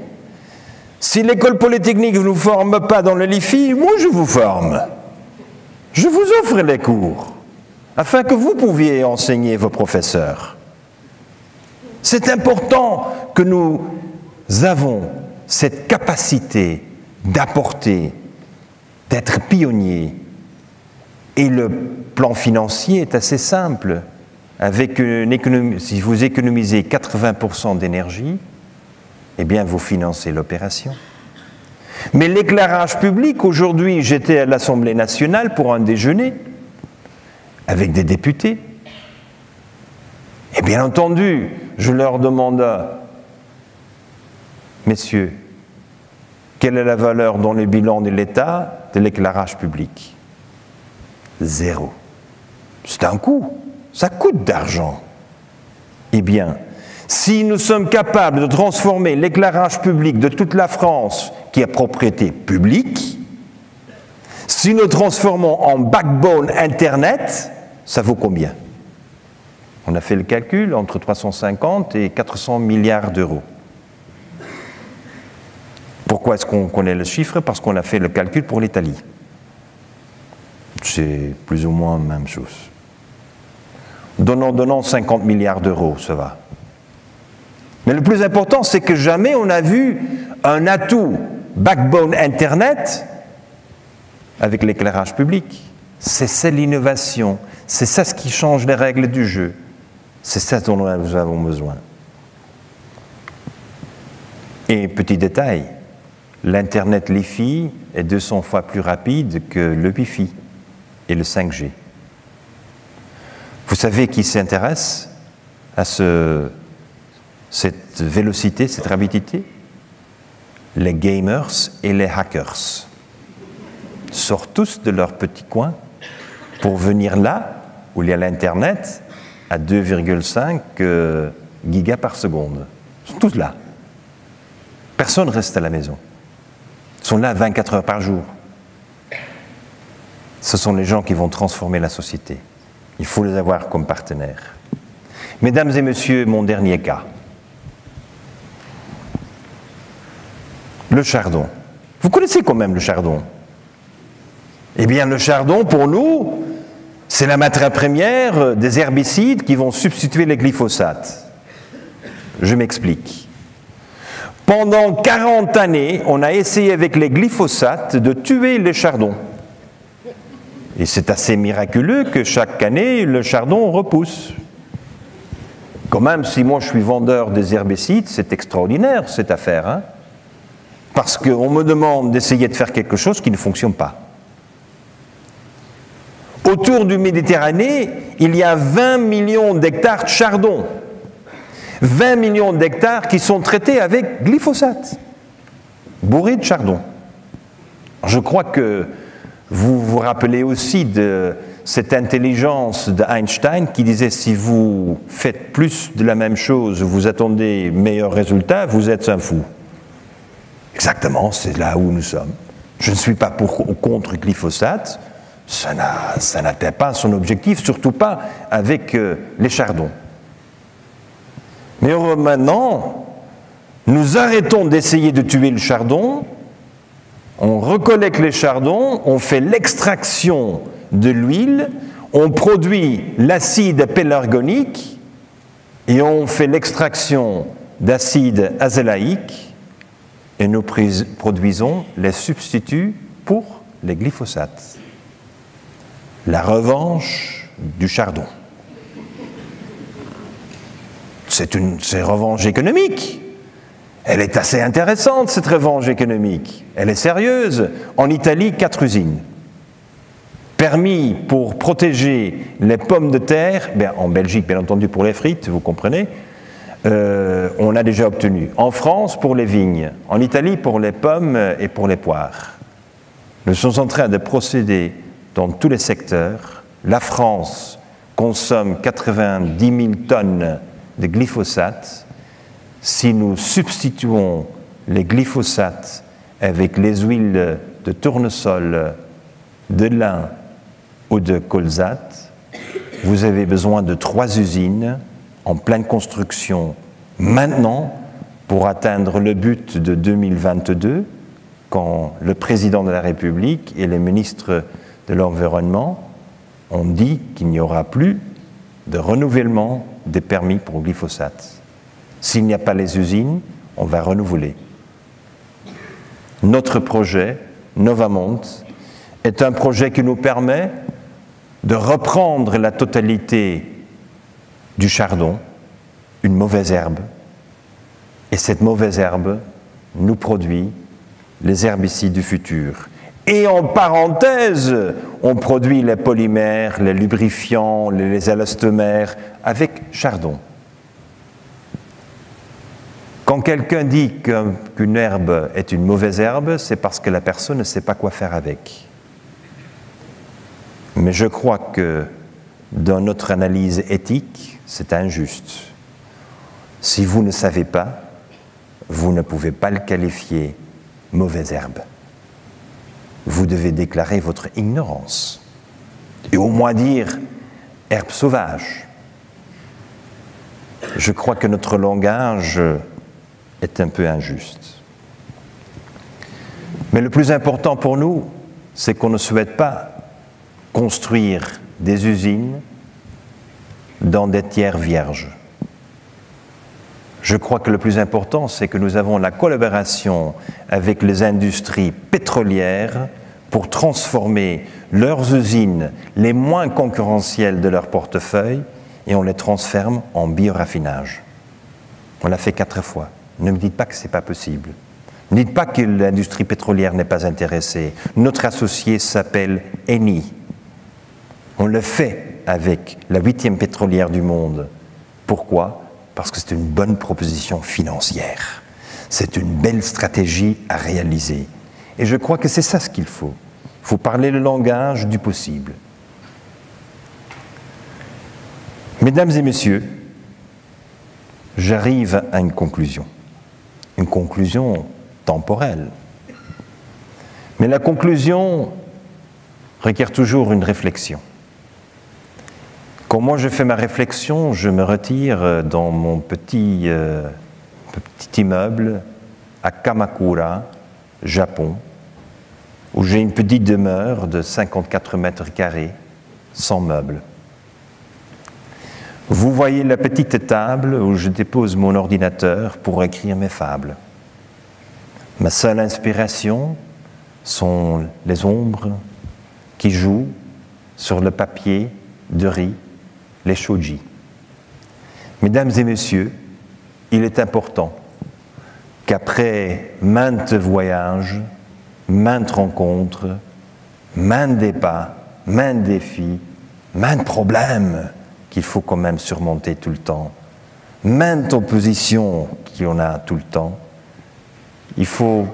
Si l'école polytechnique ne vous forme pas dans le Li-Fi, moi je vous forme. Je vous offre les cours, afin que vous pouviez enseigner vos professeurs. C'est important que nous avons cette capacité d'apporter, d'être pionniers. Et le plan financier est assez simple. Avec une économie, si vous économisez 80% d'énergie, eh bien vous financez l'opération. Mais l'éclairage public, aujourd'hui, j'étais à l'Assemblée nationale pour un déjeuner avec des députés. Et bien entendu, je leur demande, messieurs, quelle est la valeur dans le bilan de l'État de l'éclairage public? 0. C'est un coût, ça coûte d'argent. Eh bien, si nous sommes capables de transformer l'éclairage public de toute la France, qui est propriété publique, si nous transformons en backbone Internet, ça vaut combien? On a fait le calcul entre 350 et 400 milliards d'euros. Pourquoi est-ce qu'on connaît le chiffre? Parce qu'on a fait le calcul pour l'Italie. C'est plus ou moins la même chose. Donnons 50 milliards d'euros, ça va. Mais le plus important, c'est que jamais on a vu un atout backbone Internet avec l'éclairage public. C'est ça l'innovation, c'est ça ce qui change les règles du jeu. C'est ça dont nous avons besoin. Et petit détail, l'Internet Li-Fi est 200 fois plus rapide que le Wi-Fi et le 5G. Vous savez qui s'intéresse à cette vélocité, cette rapidité? Les gamers et les hackers sortent tous de leur petit coin pour venir là où il y a l'Internet à 2,5 gigas par seconde. Ils sont tous là. Personne ne reste à la maison. Ils sont là 24 heures par jour. Ce sont les gens qui vont transformer la société. Il faut les avoir comme partenaires. Mesdames et messieurs, mon dernier cas. Le chardon. Vous connaissez quand même le chardon? Eh bien, le chardon, pour nous, c'est la matière première des herbicides qui vont substituer les glyphosates. Je m'explique. Pendant 40 années, on a essayé avec les glyphosates de tuer les chardons. Et c'est assez miraculeux que chaque année, le chardon repousse. Quand même, si moi je suis vendeur des herbicides, c'est extraordinaire cette affaire, hein? parce qu'on me demande d'essayer de faire quelque chose qui ne fonctionne pas. Autour du Méditerranée, il y a 20 millions d'hectares de chardon. 20 millions d'hectares qui sont traités avec glyphosate, bourrés de chardon. Je crois que vous vous rappelez aussi de cette intelligence d'Einstein qui disait si vous faites plus de la même chose, vous attendez meilleurs résultats, vous êtes un fou. Exactement, c'est là où nous sommes. Je ne suis pas pour ou contre glyphosate, ça n'atteint pas son objectif, surtout pas avec les chardons. Mais maintenant, nous arrêtons d'essayer de tuer le chardon, on recollecte les chardons, on fait l'extraction de l'huile, on produit l'acide pélargonique et on fait l'extraction d'acide azélaïque et nous produisons les substituts pour les glyphosates. La revanche du chardon. C'est une revanche économique. Elle est assez intéressante, cette revanche économique. Elle est sérieuse. En Italie, 4 usines. Permis pour protéger les pommes de terre, en Belgique, bien entendu, pour les frites, vous comprenez, on a déjà obtenu. En France, pour les vignes. En Italie, pour les pommes et pour les poires. Nous sommes en train de procéder dans tous les secteurs. La France consomme 90 000 tonnes de glyphosate. Si nous substituons les glyphosates avec les huiles de tournesol, de lin ou de colzate, vous avez besoin de 3 usines en pleine construction maintenant pour atteindre le but de 2022, quand le président de la République et les ministres de l'Environnement ont dit qu'il n'y aura plus de renouvellement des permis pour glyphosate. S'il n'y a pas les usines, on va renouveler. Notre projet, Novamont, est un projet qui nous permet de reprendre la totalité du chardon, une mauvaise herbe, et cette mauvaise herbe nous produit les herbicides du futur. Et en parenthèse, on produit les polymères, les lubrifiants, les élastomères avec chardon. Quand quelqu'un dit qu'une herbe est une mauvaise herbe, c'est parce que la personne ne sait pas quoi faire avec. Mais je crois que dans notre analyse éthique, c'est injuste. Si vous ne savez pas, vous ne pouvez pas le qualifier mauvaise herbe. Vous devez déclarer votre ignorance et au moins dire herbe sauvage. Je crois que notre langage est un peu injuste. Mais le plus important pour nous, c'est qu'on ne souhaite pas construire des usines dans des terres vierges. Je crois que le plus important, c'est que nous avons la collaboration avec les industries pétrolières pour transformer leurs usines les moins concurrentielles de leur portefeuille et on les transforme en bioraffinage. On l'a fait 4 fois. Ne me dites pas que ce n'est pas possible. Ne dites pas que l'industrie pétrolière n'est pas intéressée. Notre associé s'appelle Eni. On le fait avec la 8e pétrolière du monde. Pourquoi ? Parce que c'est une bonne proposition financière. C'est une belle stratégie à réaliser. Et je crois que c'est ça ce qu'il faut. Il faut parler le langage du possible. Mesdames et messieurs, j'arrive à une conclusion temporelle. Mais la conclusion requiert toujours une réflexion. Quand moi je fais ma réflexion, je me retire dans mon petit immeuble à Kamakura, Japon, où j'ai une petite demeure de 54 mètres carrés, sans meubles. Vous voyez la petite table où je dépose mon ordinateur pour écrire mes fables. Ma seule inspiration sont les ombres qui jouent sur le papier de riz, les shoji. Mesdames et messieurs, il est important qu'après maintes voyages, maintes rencontres, maintes débats, maintes défis, maintes problèmes qu'il faut quand même surmonter tout le temps, maintes oppositions qu'on a tout le temps, il faut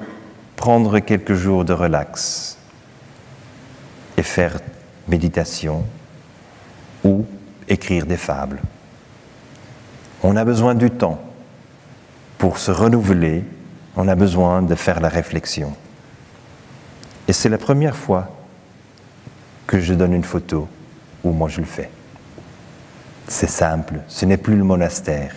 prendre quelques jours de relax et faire méditation ou écrire des fables. On a besoin du temps pour se renouveler, on a besoin de faire la réflexion. Et c'est la première fois que je donne une photo où moi je le fais. C'est simple, ce n'est plus le monastère.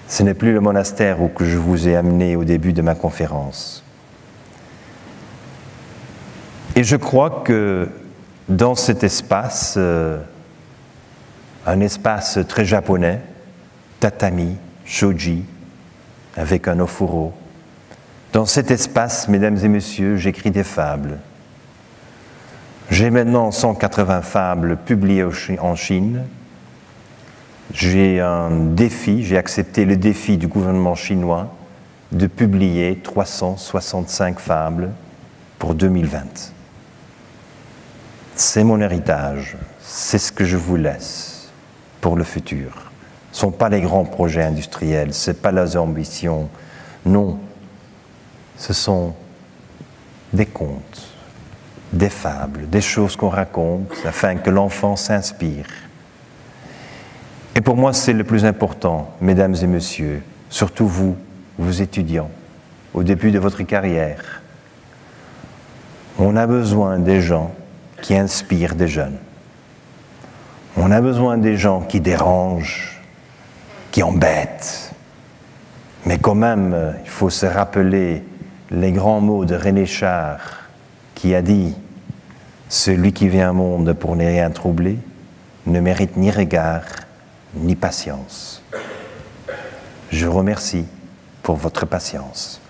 Ce n'est plus le monastère où que je vous ai amené au début de ma conférence. Et je crois que dans cet espace, un espace très japonais, tatami, shoji, avec un ofuro, dans cet espace, mesdames et messieurs, j'écris des fables. J'ai maintenant 180 fables publiées en Chine. J'ai un défi, j'ai accepté le défi du gouvernement chinois de publier 365 fables pour 2020. C'est mon héritage, c'est ce que je vous laisse pour le futur. Ce ne sont pas les grands projets industriels, ce n'est pas leurs ambitions, non. Ce sont des contes, des fables, des choses qu'on raconte afin que l'enfant s'inspire. Et pour moi, c'est le plus important, mesdames et messieurs, surtout vous, vous étudiants, au début de votre carrière. On a besoin des gens qui inspirent des jeunes. On a besoin des gens qui dérangent, qui embêtent. Mais quand même, il faut se rappeler les grands mots de René Char qui a dit « Celui qui vient au monde pour ne rien troubler ne mérite ni regard, ni patience. » Je vous remercie pour votre patience.